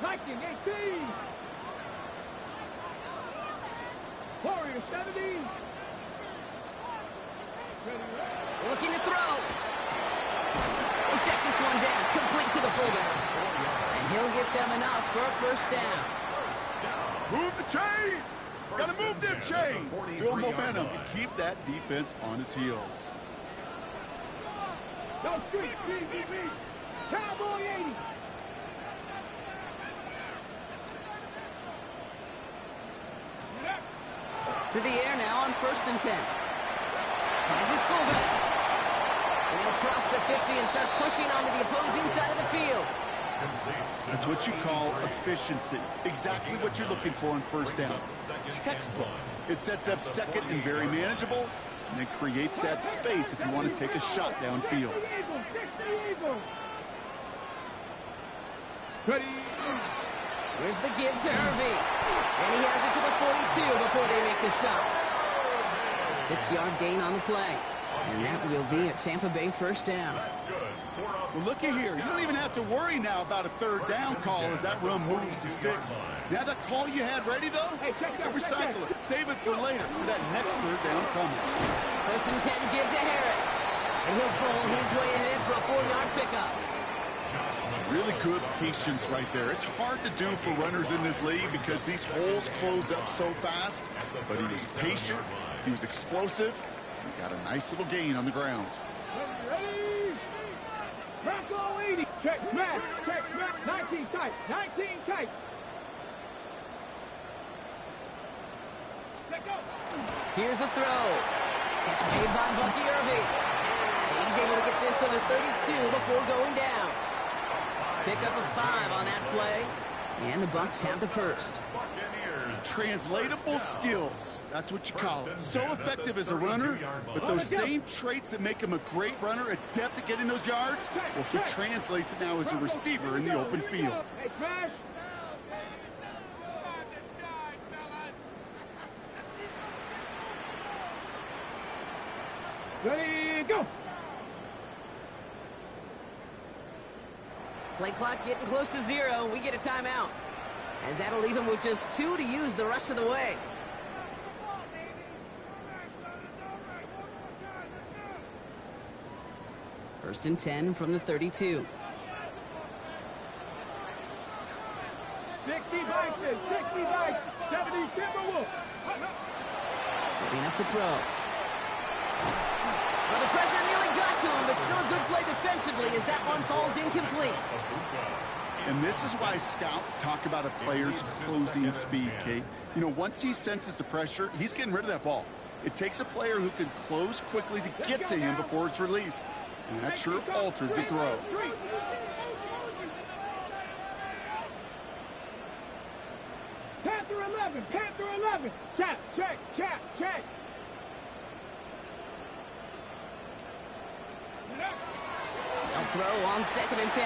B: Viking 18. Warrior 70.
C: Looking to throw. We'll check this one down. Complete to the fullback. And he'll get them enough for a first down.
D: Move the chains! Gotta move them chains! Build momentum and keep that defense on its heels.
B: No street, Cowboy 80.
C: To the air now on first and 10. Finds his fullback. And he'll cross the 50 and start pushing onto the opposing side of the field.
D: That's what you call efficiency. Exactly what you're looking for on first down. Textbook. It sets up second and very manageable, and it creates that space if you want to take a shot downfield.
B: Ready?
C: Here's the give to Irving. And he has it to the 42 before they make the stop. 6-yard gain on the play. And that will be a Tampa Bay first down.
D: Well, looky here. You don't even have to worry now about a third down call as that run moves the sticks. Now that call you had ready, though, recycle it. Save it for later for that next third down coming.
C: First and 10, give to Harris. And he'll pull his way ahead for a 4-yard pickup.
D: Really good patience right there. It's hard to do for runners in this league because these holes close up so fast. But he was patient. He was explosive. He got a nice little gain on the ground.
B: Ready? Bronco 80. Check smash. 19 tight. 19 tight. Let go.
C: Here's a throw. Catch made by Bucky Irving. And he's able to get this to the 32 before going down. Pick up a 5 on that play. And the Bucks have the first.
D: Translatable skills. That's what you call it. So effective as a runner, but those same traits that make him a great runner, adept at getting those yards, well, he translates it now as a receiver in the open field.
B: Hey, smash. Ready, go.
C: Play clock getting close to 0. We get a timeout. As that'll leave him with just 2 to use the rest of the way. First and 10 from the 32.
B: 60 Vikings, 60 Vikings, 70 Timberwolves.
C: Setting up to throw. Well, the pressure nearly got to him, but still a good play defensively as that one falls incomplete.
D: And this is why scouts talk about a player's closing speed, Kate. You know, once he senses the pressure, he's getting rid of that ball. It takes a player who can close quickly to get to him before it's released. And that sure altered the throw.
B: Panther 11, Panther 11. Check, check, check, check.
C: They'll throw on 2nd and 10.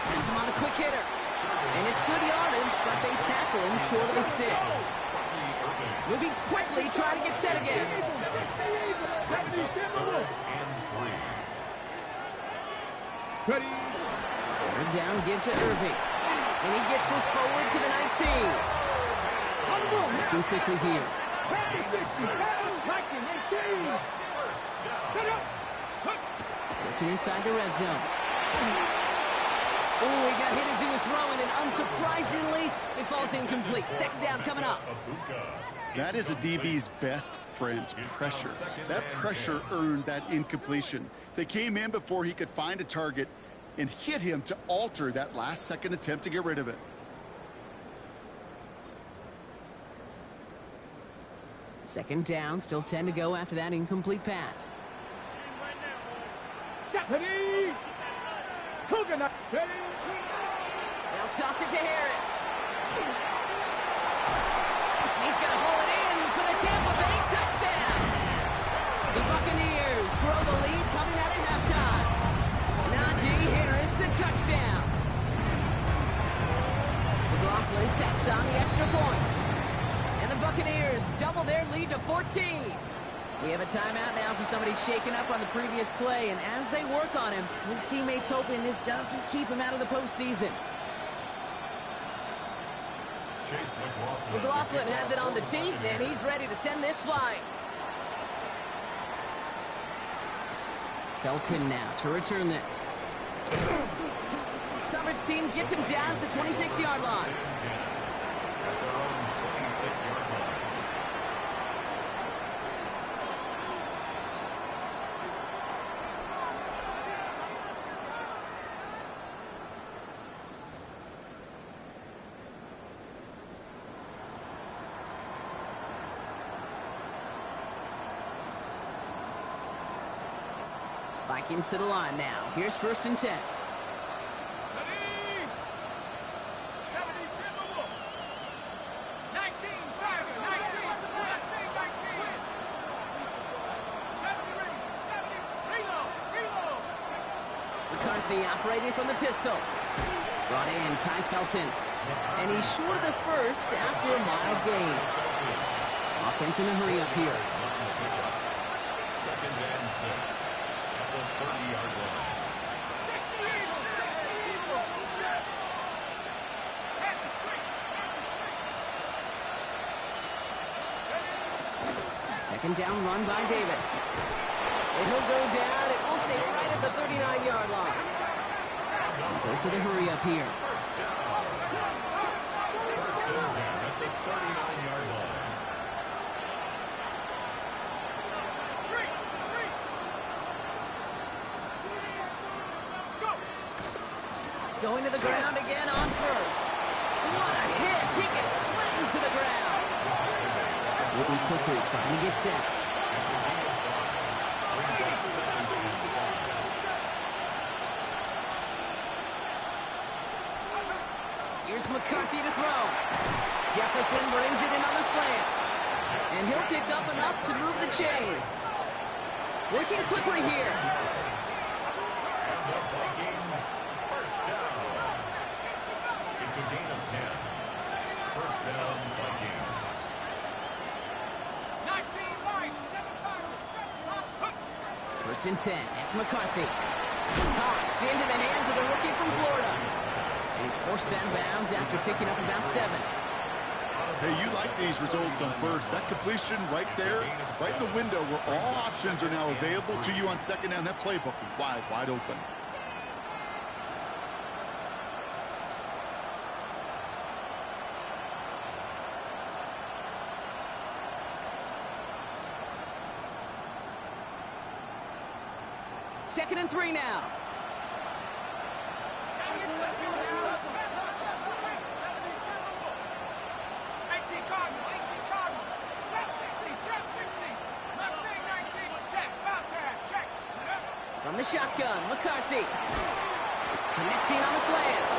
C: Has him on a quick hitter. And it's good yardage, but they tackle him short of the sticks. Moving quickly, try to get set again. Third down, give to Irving. And he gets this forward to the 19. Looking quickly here. Looking inside the red zone. Oh, he got hit as he was throwing, and unsurprisingly, it falls incomplete. 2nd down coming up.
D: That is a DB's best friend, pressure. That pressure earned that incompletion. They came in before he could find a target and hit him to alter that last-second attempt to get rid of it.
C: Second down, still 10 to go after that incomplete pass. They'll toss it to Harris. He's going to haul it in for the Tampa Bay touchdown. The Buccaneers grow the lead coming out at halftime. Najee Harris, the touchdown. McLaughlin sets on the extra point. And the Buccaneers double their lead to 14. We have a timeout now for somebody shaken up on the previous play, and as they work on him, his teammates hoping this doesn't keep him out of the postseason. McLaughlin has it on the team, and he's ready to send this flying. Felton now to return this. Coverage team gets him down at the 26-yard line.
E: At their own 26-yard line.
C: Vikings to the line now. Here's 1st and 10. McCarthy operating from the pistol. Brought in Ty Felton. And he's short of the first after a mild gain. Offense in a hurry up here.
E: 2nd and 6 at the 30-yard line.
C: Second down run by Davis. And he'll go down, and we'll say right at the 39-yard line. And those are the hurry up here.
E: First and 10 at the 39-yard line.
C: Going to the ground again on 1st. What a hit! He gets flattened to the ground. Moving quickly, trying to get set. Here's McCarthy to throw. Jefferson brings it in on the slant. And he'll pick up enough to move the chains. Working quickly here.
E: It's a gain of 10. First down, Vikings.
C: 1st and 10. It's McCarthy. Caught into the hands of the rookie from Florida. And he's forced out of bounds after picking up about 7.
D: Hey, you like these results on 1st. That completion right there, right in the window where all options are now available to you on 2nd down. That playbook wide open.
C: 2nd and 3 now. From the shotgun, McCarthy. Connecting on the slant.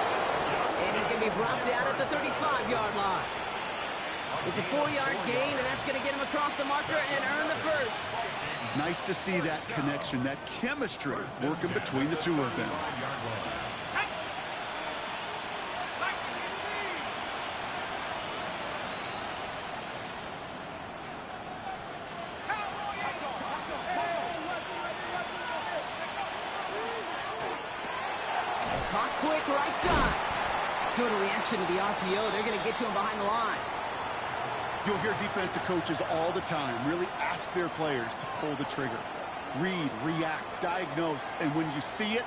C: And he's going to be brought down at the 35-yard line. It's a 4-yard gain, and that's going to get him across the marker and earn the first.
D: Nice to see that connection, that chemistry working between the two of them.
C: Caught quick right side. Good reaction to the RPO. They're going to get to him behind the line.
D: You'll hear defensive coaches all the time really ask their players to pull the trigger. Read, react, diagnose, and when you see it,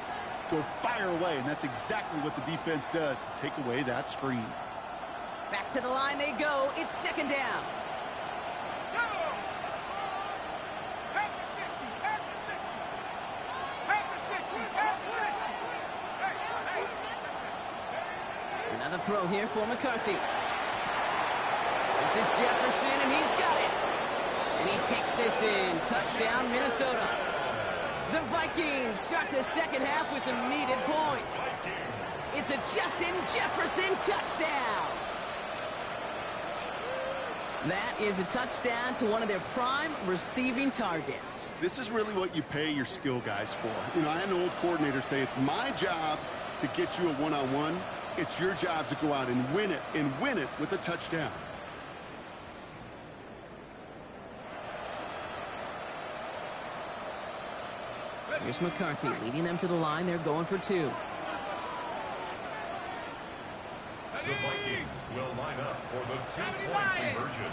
D: go fire away. And that's exactly what the defense does to take away that screen.
C: Back to the line they go. It's 2nd down. Another throw here for McCarthy. This is Jefferson, and he's got it. And he takes this in. Touchdown, Minnesota. The Vikings start the second half with some needed points. It's a Justin Jefferson touchdown. That is a touchdown to one of their prime receiving targets.
D: This is really what you pay your skill guys for. You know, I had an old coordinator say it's my job to get you a one-on-one. It's your job to go out and win it with a touchdown.
C: Here's McCarthy leading them to the line. They're going for 2.
E: The Vikings will line up for the 2-point conversion.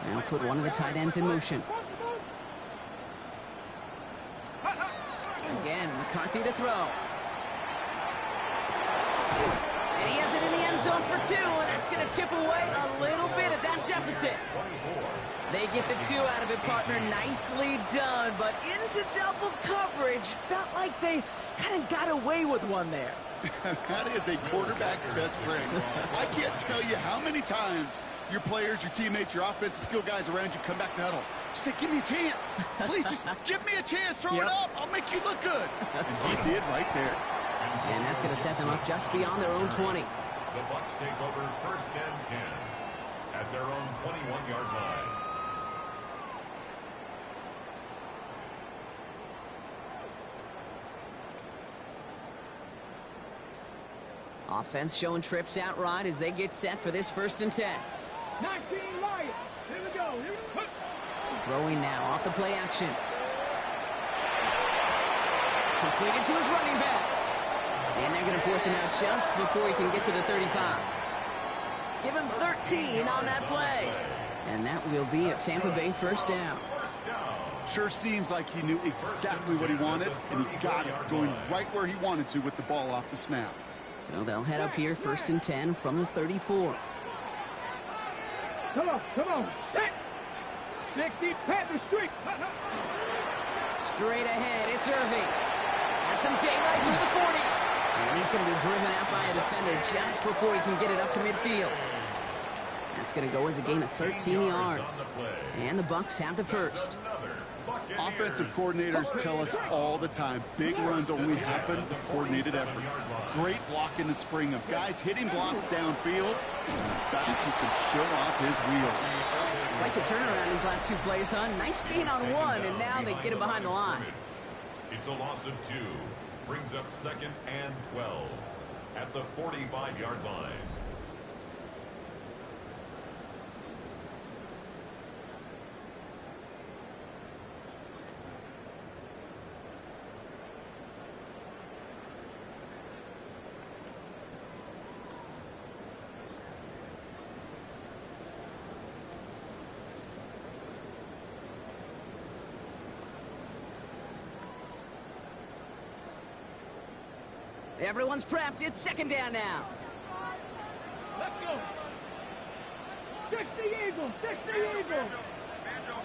C: Now put one of the tight ends in motion. Again, McCarthy to throw. And he has it in the end zone for 2, and that's going to chip away a little bit at that deficit. They get the 2 out of it, partner. Nicely done, but into double coverage. Felt like they kind of got away with one there.
D: That is a quarterback's best friend. I can't tell you how many times your players, your teammates, your offensive skill guys around you come back to huddle. Just say, give me a chance. Please, just give me a chance. Throw it up. I'll make you look good. And he did right there.
C: And that's going to set them up just beyond their own 20.
E: The Bucs take over 1st and 10 at their own 21-yard line.
C: Offense showing trips out right as they get set for this 1st and 10.
B: 19 Lions. Here we go. Here we go.
C: Throwing now off the play action. Completed to his running back. And they're going to force him out just before he can get to the 35. Give him 13 on that play. And that will be a Tampa Bay 1st down.
D: Sure seems like he knew exactly what he wanted, and he got it going right where he wanted to with the ball off the snap.
C: So they'll head up here 1st and 10 from the 34.
B: Come on. Set. 60, Panther streak.
C: Straight ahead, it's Irving. Has some daylight through the 40. And he's going to be driven out by a defender just before he can get it up to midfield. That's going to go as a gain of 13 yards. And the Bucs have the first.
D: Offensive coordinators tell us all the time, big runs only happen with coordinated efforts. Great block in the spring of guys hitting blocks downfield, and a back who can show off his wheels.
C: Like the turnaround these last 2 plays, huh? Nice gain on 1, and now they get him behind the line.
E: It's a loss of 2. Brings up 2nd and 12 at the 45-yard line.
C: Everyone's prepped. It's 2nd down now.
B: Let's go. 60 Eagles. 60 Eagles.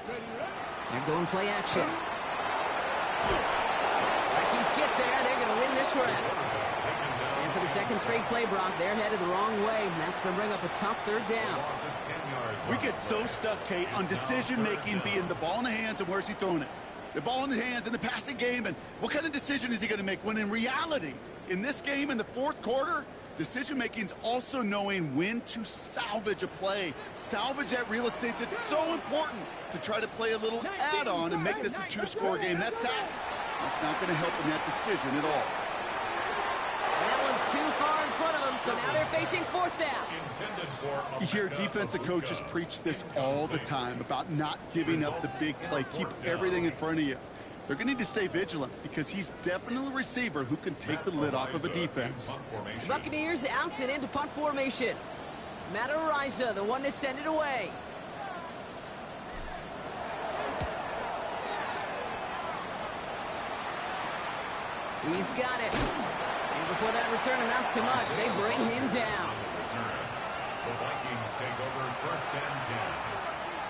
C: They're going play action. Vikings get there. They're going to win this round. And for the second straight play, Brock, they're headed the wrong way. And that's going to bring up a tough third down.
D: We get so stuck, Kate, on decision-making being the ball in the hands and where's he throwing it. The ball in the hands in the passing game, and what kind of decision is he going to make? When in reality, in this game, in the fourth quarter, decision-making is also knowing when to salvage a play. Salvage that real estate that's so important to try to play a little add-on and make this a two-score game. That's not going to help in that decision at all.
C: And that one's too far in front of them, so now they're facing fourth down.
D: You hear defensive coaches preach this all the time about not giving up the big play. Keep everything in front of you. They're going to need to stay vigilant because he's definitely a receiver who can take the lid off of a defense.
C: The Buccaneers out and into punt formation. Matt Ariza, the one to send it away. He's got it. And before that return amounts to much, they bring him down.
E: The Vikings take over first and 10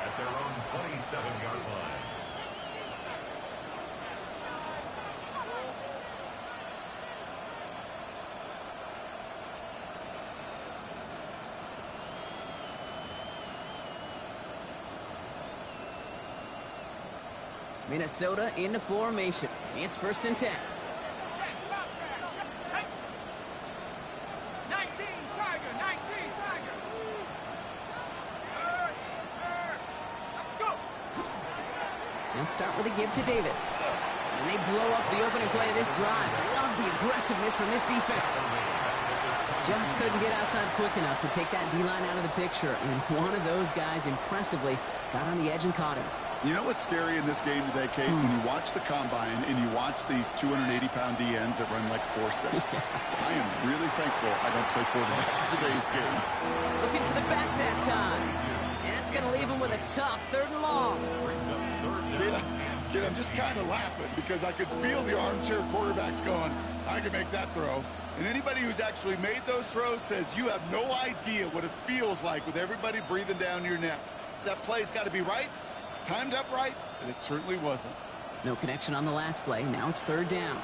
E: at their own 27-yard line.
C: Minnesota into formation. It's first and 10.
B: 19, Tiger, 19, Tiger. Go.
C: And start with a give to Davis. And they blow up the opening play of this drive. Love the aggressiveness from this defense. Just couldn't get outside quick enough to take that D-line out of the picture. And one of those guys impressively got on the edge and caught him.
D: You know what's scary in this game today, Kate? When you watch the combine and you watch these 280-pound DNs that run like 4.6. I am really thankful I don't play quarterback in today's game.
C: Looking for the back that time. And that's going to leave him with a tough third and long.
D: Kid, I'm just kind of laughing because I could feel the armchair quarterbacks going, I can make that throw. And anybody who's actually made those throws says you have no idea what it feels like with everybody breathing down your neck. That play's got to be right, timed up right, and it certainly wasn't.
C: No connection on the last play. Now it's third down.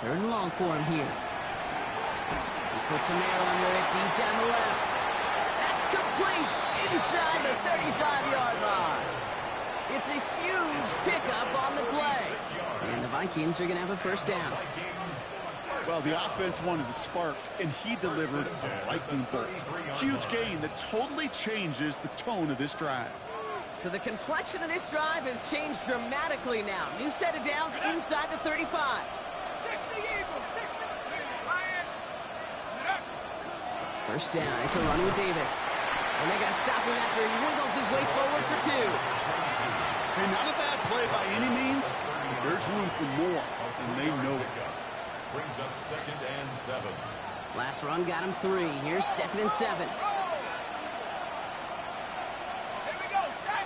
C: Third and long for him here. He puts a nail under it deep down the left. That's complete inside the 35-yard line. It's a huge pickup on the play. And the Vikings are going to have a first down.
D: Well, the offense wanted to spark, and he delivered a lightning bolt. Huge gain that totally changes the tone of this drive.
C: So the complexion of this drive has changed dramatically now. New set of downs inside the 35.
B: 60 Eagles, 60. Lion.
C: First down. It's a run with Davis. And they got to stop him after he wiggles his way forward for two.
D: Hey, not a bad play by any means. There's room for more, and they know it.
E: Brings up second and 7.
C: Last run got him 3. Here's second and 7.
B: Here we go, 7.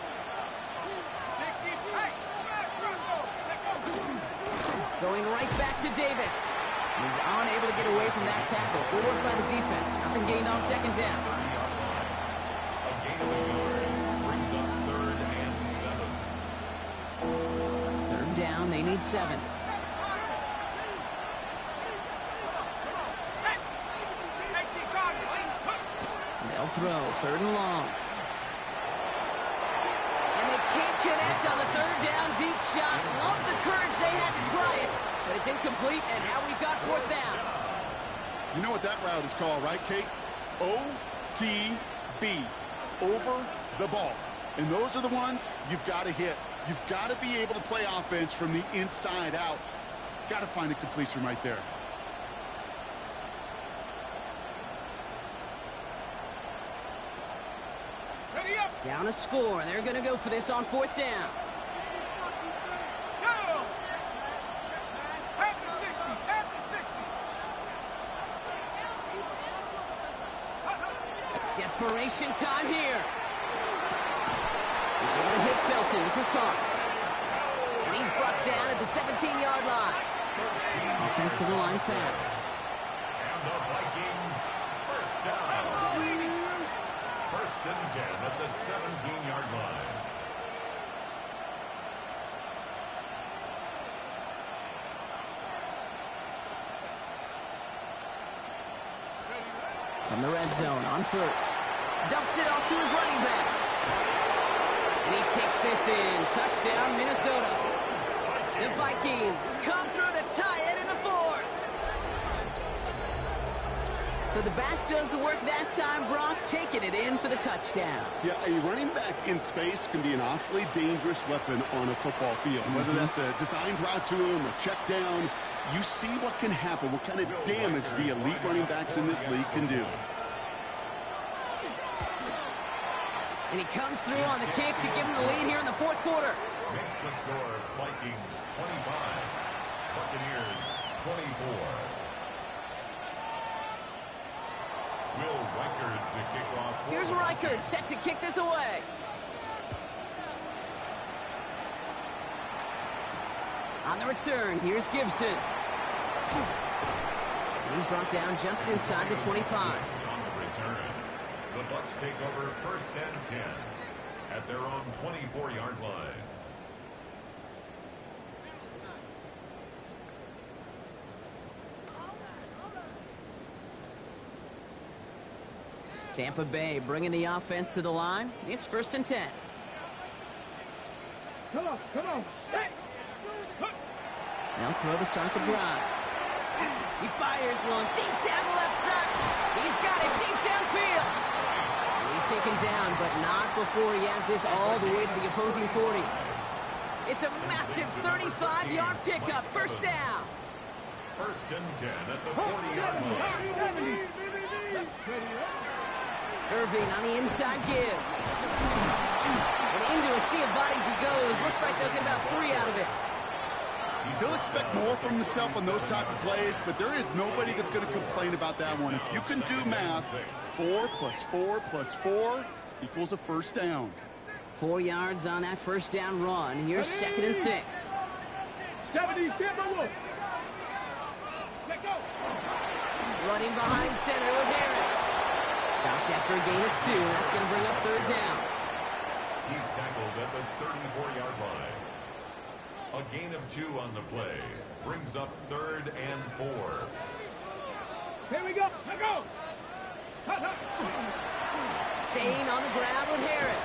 B: 60. Hey,
C: Going right back to Davis. He's unable to get away from that tackle. Good work by the defense. Nothing gained on second down.
E: A gain of a yard brings up third and 7.
C: Third down, they need 7. They'll throw, third and long. And they can't connect on the third down deep shot. Love the courage they had to try it, but it's incomplete, and now we've got fourth down.
D: You know what that route is called, right, Kate? OTB, over the ball. And those are the ones you've got to hit. You've got to be able to play offense from the inside out. Got to find a completion right there.
C: Down a score, and they're going to go for this on fourth down. Desperation time here. He's able to hit Felton. This is caught. And he's brought down at the 17-yard line. Offensive line fast.
E: And the Vikings first down. First and 10 at the 17-yard line.
C: From the red zone on first. Dumps it off to his running back. And he takes this in. Touchdown, Minnesota. The Vikings come through to tie it in the fourth. So the back does the work that time, Brock, taking it in for the touchdown.
D: Yeah, a running back in space can be an awfully dangerous weapon on a football field. Whether that's a designed route to him, a check down, you see what can happen, what kind of damage the elite running backs in this league can do.
C: And he comes through on the kick to give him the lead here in the fourth quarter.
E: Makes the score Vikings 25, Buccaneers 24. Will Reichard to kick off.
C: Here's Reichard set to kick this away. On the return, here's Gibson. And he's brought down just inside the 25.
E: On the return, the Bucs take over first and 10 at their own 24-yard line.
C: Tampa Bay bringing the offense to the line. It's first and 10.
B: Come on, come on. Hey.
C: They'll throw to start the drive. He fires one deep down the left side. He's got it deep downfield. And he's taken down, but not before he has this all the way to the opposing 40. It's a massive 35-yard pickup. First down.
E: First and 10 at the 40-yard line.
C: Irving on the inside give. And into a sea of bodies he goes. Looks like they'll get about 3 out of it.
D: He'll expect more from himself on those type of plays, but there is nobody that's going to complain about that one. If you can do math, 4 plus 4 plus 4 equals a first down.
C: 4 yards on that first down run. Here's second and 6.
B: 70, Timberwolves. Let go.
C: Running behind center with Harris. Stopped after a gain of 2. That's going to bring up third down.
E: He's tackled at the 34-yard line. A gain of 2 on the play brings up third and 4.
B: Here we go. Let go.
C: Staying on the ground with Harris.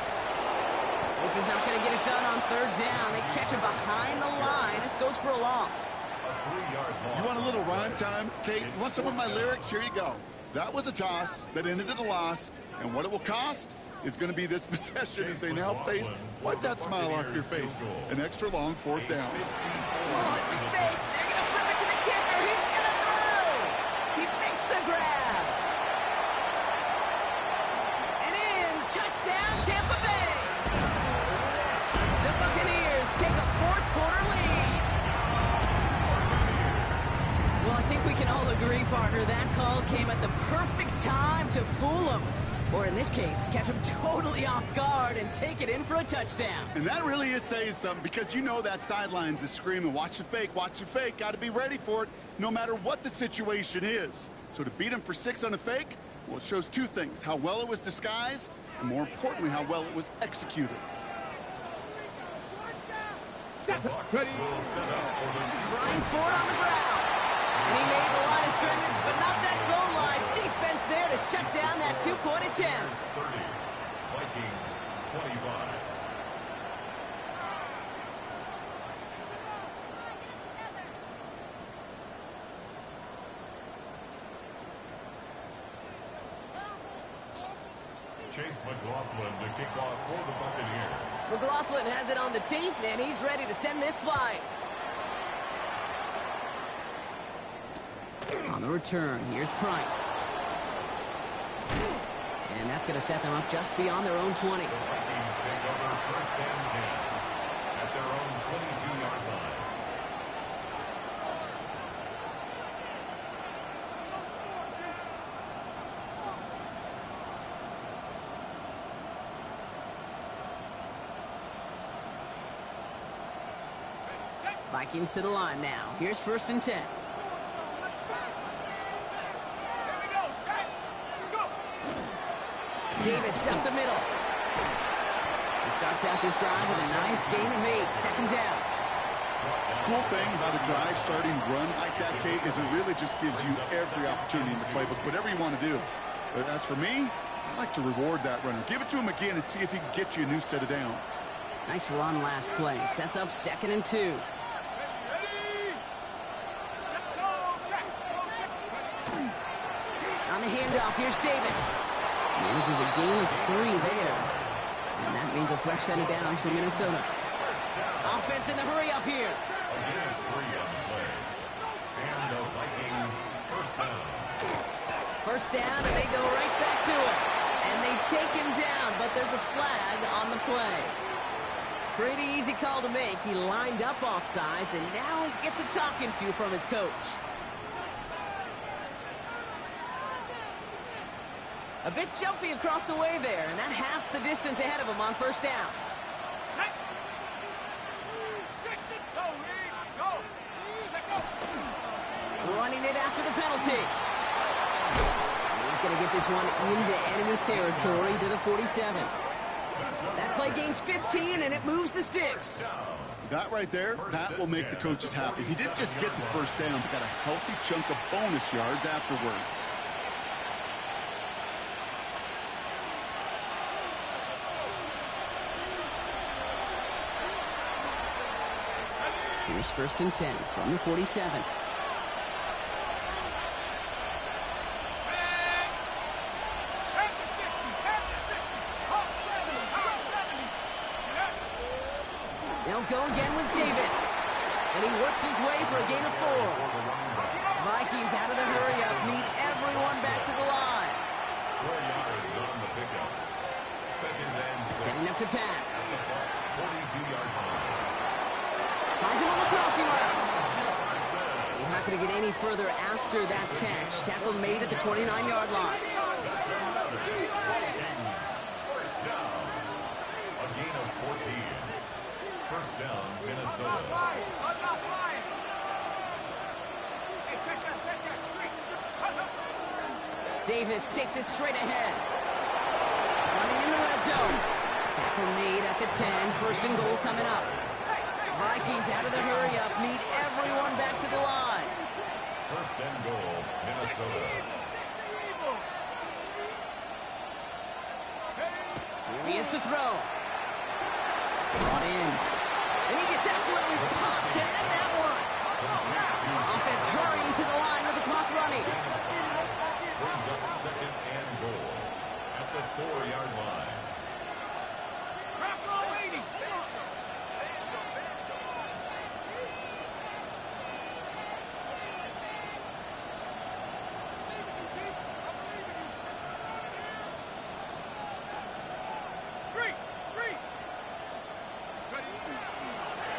C: This is not going to get it done on third down. They catch him behind the line. This goes for a loss.
E: A 3-yard loss.
D: You want a little rhyme time? Kate, you want some of my lyrics? Here you go. That was a toss that ended in a loss, and what it will cost is going to be this possession as they now face, wipe that smile off your face, an extra long fourth down.
C: Oh, it's a fake. They're going to flip it to the kicker. He's going to throw. He makes the grab. And in, touchdown, Tampa Bay. The Buccaneers take a fourth quarter lead. Well, I think we can all agree, partner, that call came at the perfect time to fool them. Or in this case, catch him totally off guard and take it in for a touchdown.
D: And that really is saying something, because you know that sidelines is screaming, watch the fake, got to be ready for it, no matter what the situation is. So to beat him for 6 on a fake, well, it shows 2 things: how well it was disguised, and more importantly, how well it was executed.
E: Bucs will set up for the
C: Flying forward on the ground. And he made the line of scrimmage, but not that goal line. Defense there to shut down that 2-point attempt.
E: 30. Vikings 25. Chase McLaughlin to kick off for the Buccaneers.
C: McLaughlin has it on the tee, and he's ready to send this flying. On the return, here's Price. And that's going to set them up just beyond their own 20.
E: The Vikings take over first and 10 at their own 22-yard line.
C: Vikings to the line now. Here's first and 10.
B: Here we go. Set. Go.
C: Davis up the middle. He starts out this drive with a nice gain of 8. Second down.
D: Cool thing about a drive starting run like that, Kate, is it really just gives you every opportunity in the playbook, whatever you want to do. But as for me, I like to reward that runner. Give it to him again and see if he can get you a new set of downs.
C: Nice run last play. Sets up 2nd and 2. On the handoff, here's Davis. Manages a gain of 3 there. And that means a fresh set of downs for Minnesota. Offense in the hurry up here.
E: Again, 3 on the play. And the Vikings first down.
C: First down, and they go right back to it. And they take him down, but there's a flag on the play. Pretty easy call to make. He lined up offsides, and now he gets a talking to from his coach. A bit jumpy across the way there, and that halves the distance ahead of him on first down. Running it after the penalty. He's going to get this one into enemy territory to the 47. That play gains 15, and it moves the sticks.
D: That right there, that will make the coaches happy. He didn't just get the first down, but got a healthy chunk of bonus yards afterwards.
C: Here's 1st and 10 from the 47. They'll go again with Davis. And he works his way for a gain of 4. Vikings out of the hurry-up, meet everyone back to the line.
E: 4 yards on the pickup. 2nd and 6.
C: Setting up to pass.
E: 42-yard line.
C: Finds him on the crossing route. He's not going to get any further after that catch. Tackle made at the 29-yard line.
E: First down. A gain of 14. First down, Minnesota.
C: Davis takes it straight ahead. Running in the red zone. Tackle made at the 10. 1st and goal coming up. Vikings out of the hurry-up, meet everyone back to the line.
E: 1st and goal, Minnesota.
C: Here he is to throw. Brought in. And he gets absolutely popped to end that one. Offense hurrying to the line with the clock running.
E: Brings up 2nd and goal at the 4-yard line.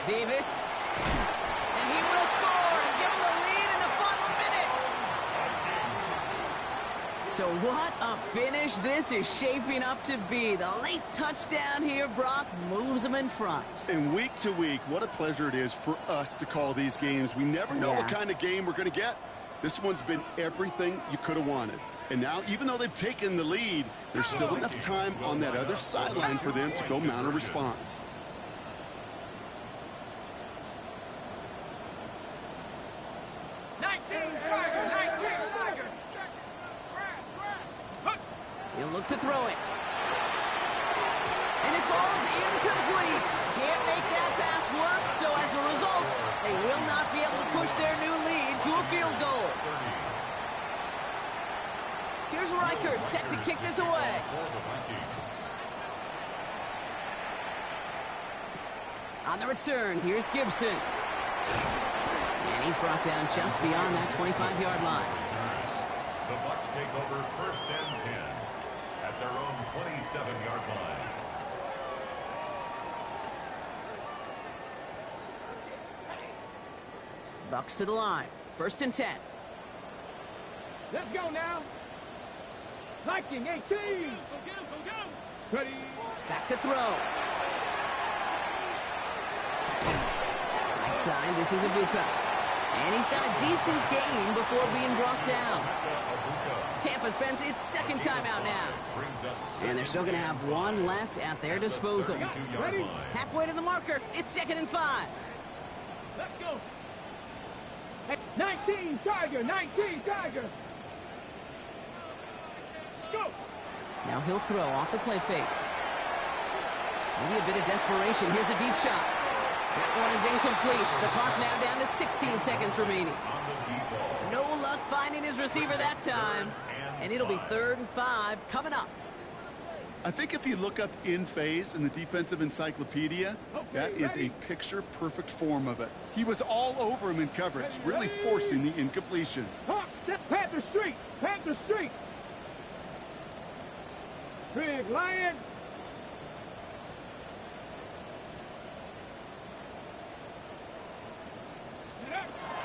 C: Davis, and he will score and give him the lead in the final minute. So what a finish this is shaping up to be. The late touchdown here, Brock, moves them in front.
D: And week to week, what a pleasure it is for us to call these games. We never know what kind of game we're going to get. This one's been everything you could have wanted. And now, even though they've taken the lead, there's still enough time on that other sideline for them to go mount a response.
C: He'll look to throw it. And it falls incomplete. Can't make that pass work, so as a result, they will not be able to push their new lead to a field goal. Here's Reichert set to kick this away. On the return, here's Gibson. And he's brought down just beyond that 25-yard line.
E: The Bucs take over 1st and 10 at their own 27-yard line.
C: Bucs to the line. 1st and 10.
B: Let's go now. Viking 18. Go get him, go get him. Ready.
C: Back to throw. Right side, this is Ibuka. And he's got a decent gain before being brought down. Tampa spends its second timeout now. And they're still going to have one left at their disposal. Halfway to the marker. It's 2nd and 5.
B: Let's go. Hey, 19, Tiger, 19, Tiger. Let's go.
C: Now he'll throw off the play fake. Maybe a bit of desperation. Here's a deep shot. That one is incomplete. The clock now down to 16 seconds remaining. No luck finding his receiver that time. And it'll be 3rd and 5 coming up.
D: I think if you look up in phase in the defensive encyclopedia, that is a picture-perfect form of it. He was all over him in coverage, really forcing the incompletion.
B: Panther Street, Panther Street. Big Lion.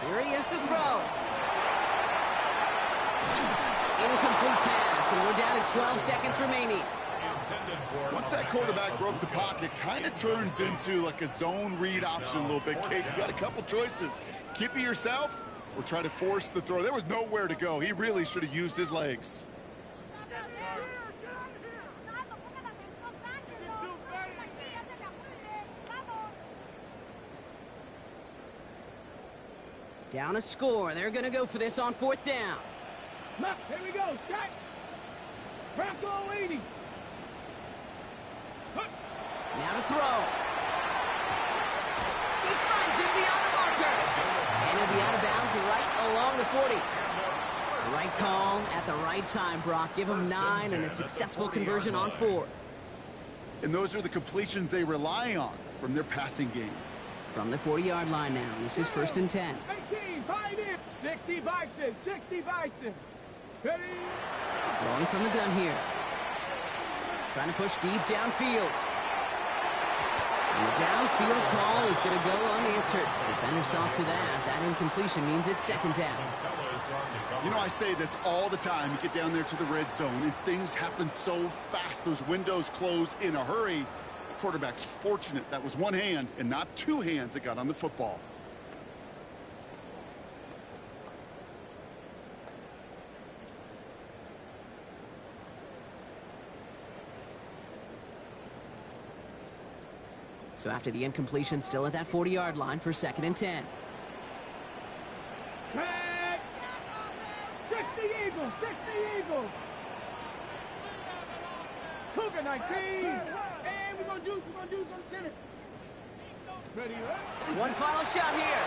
C: Here he is to throw. Incomplete pass, and we're down to 12 seconds remaining.
D: Once that quarterback broke the pocket, kind of turns into like a zone read option a little bit. Kate, you got a couple choices. Keep it yourself or try to force the throw. There was nowhere to go. He really should have used his legs.
C: Down a score. They're going to go for this on 4th down.
B: Look, here we go. Shot. Bronco 80.
C: Now to throw. He finds him beyond the marker. And he'll be out of bounds right along the 40. Right call at the right time, Brock. Give him 9 and a successful conversion on 4th.
D: And those are the completions they rely on from their passing game.
C: From the 40-yard line now, this is 1st and 10.
B: 18, 5 in. 60 Bison, 60 Bison. Ready?
C: Rolling from the gun here. Trying to push deep downfield. And the downfield call is going to go unanswered. Defender saw to that. That incompletion means it's 2nd down.
D: You know, I say this all the time. You get down there to the red zone, and things happen so fast. Those windows close in a hurry. The quarterback's fortunate that was one hand and not two hands that got on the football.
C: So after the incompletion, still at that 40-yard line for 2nd and 10.
B: Track. 60 Eagles, 60 Eagles. Cougar 19. And we're going to do some center. Ready, right?
C: One final shot here.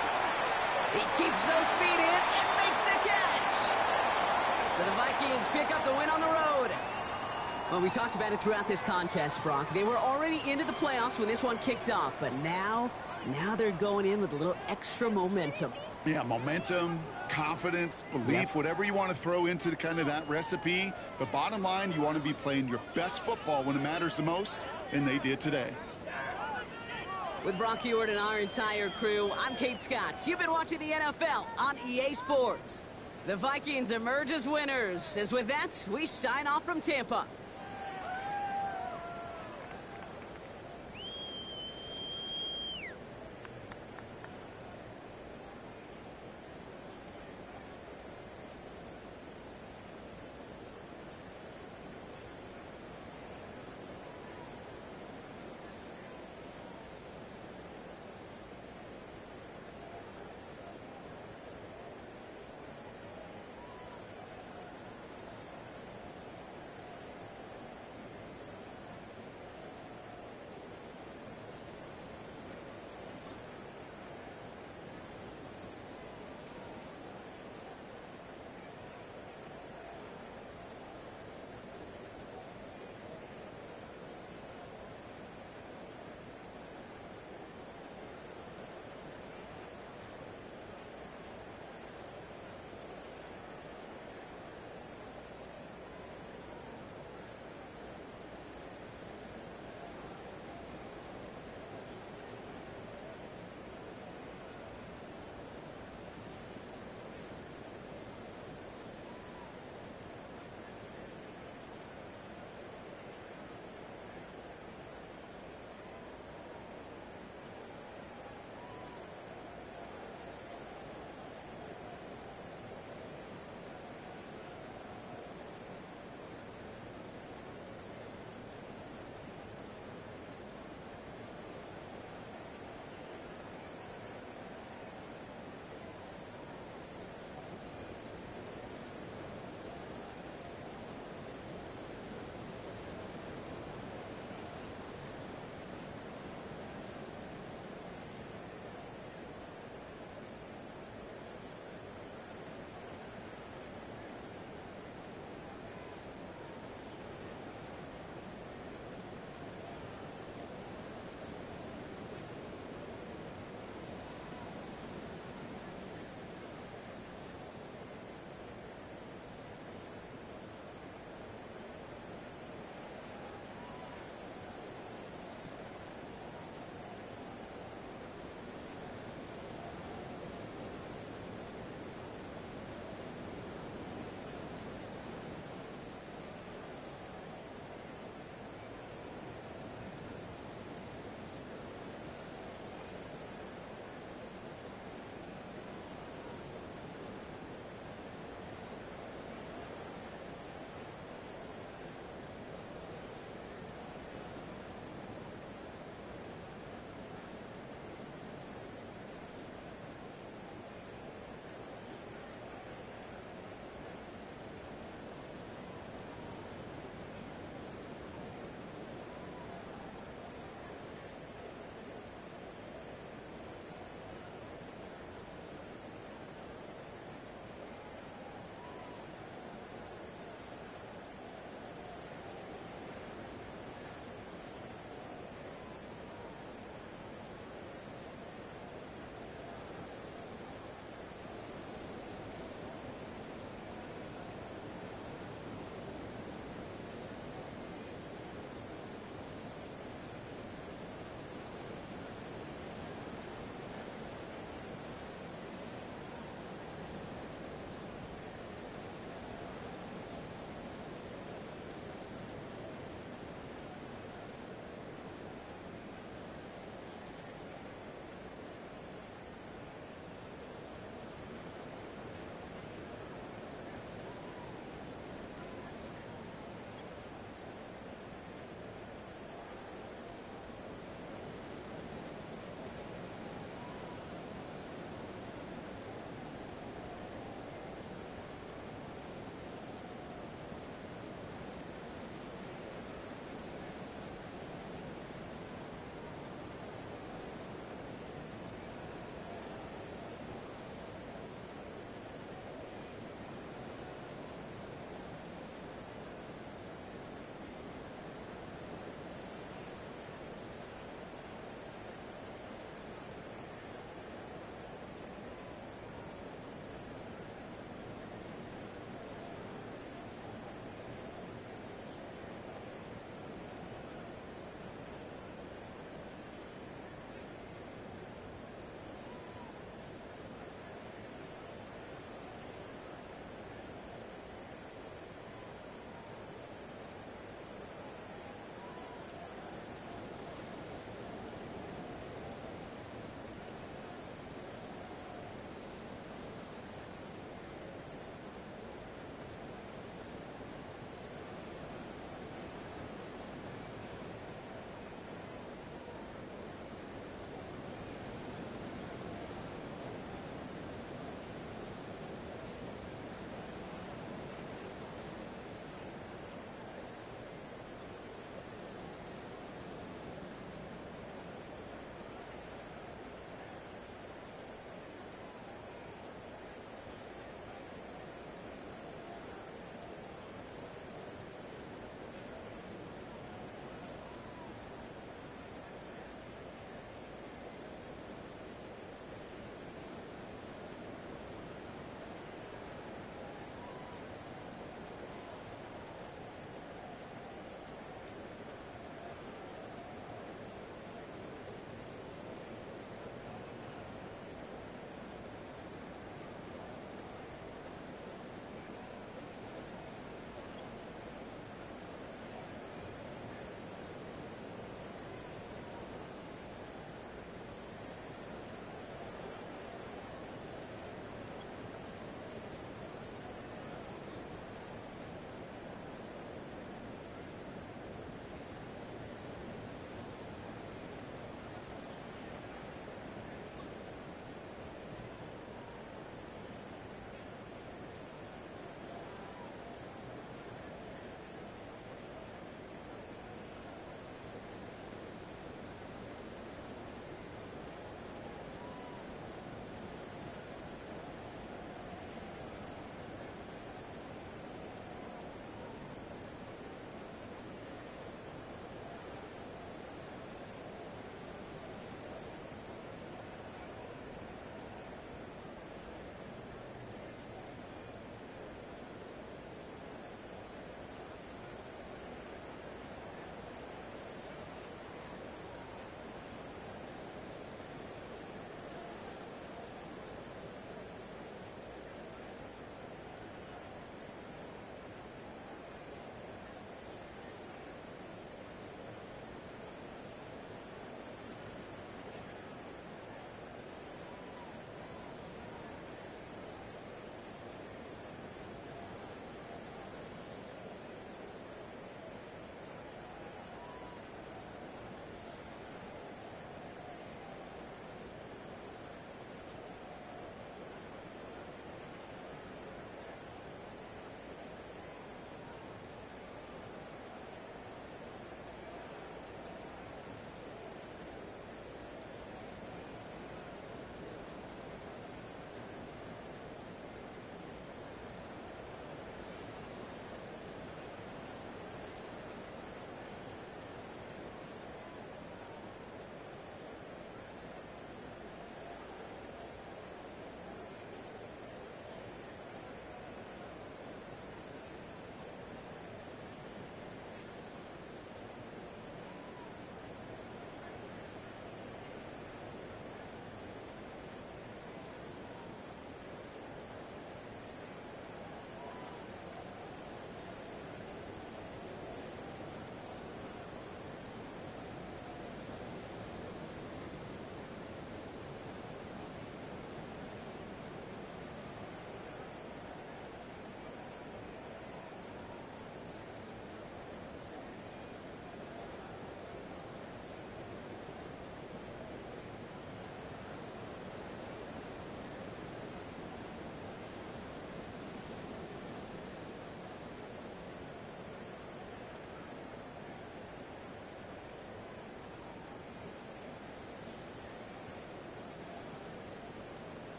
C: He keeps those feet in and makes the catch. So the Vikings pick up the win on the road. Well, we talked about it throughout this contest, Brock. They were already into the playoffs when this one kicked off, but now they're going in with a little extra momentum.
D: Yeah, momentum, confidence, belief, whatever you want to throw into kind of that recipe. But bottom line, you want to be playing your best football when it matters the most, and they did today.
C: With Brock Ewart and our entire crew, I'm Kate Scott. You've been watching the NFL on EA Sports. The Vikings emerge as winners. As with that, we sign off from Tampa.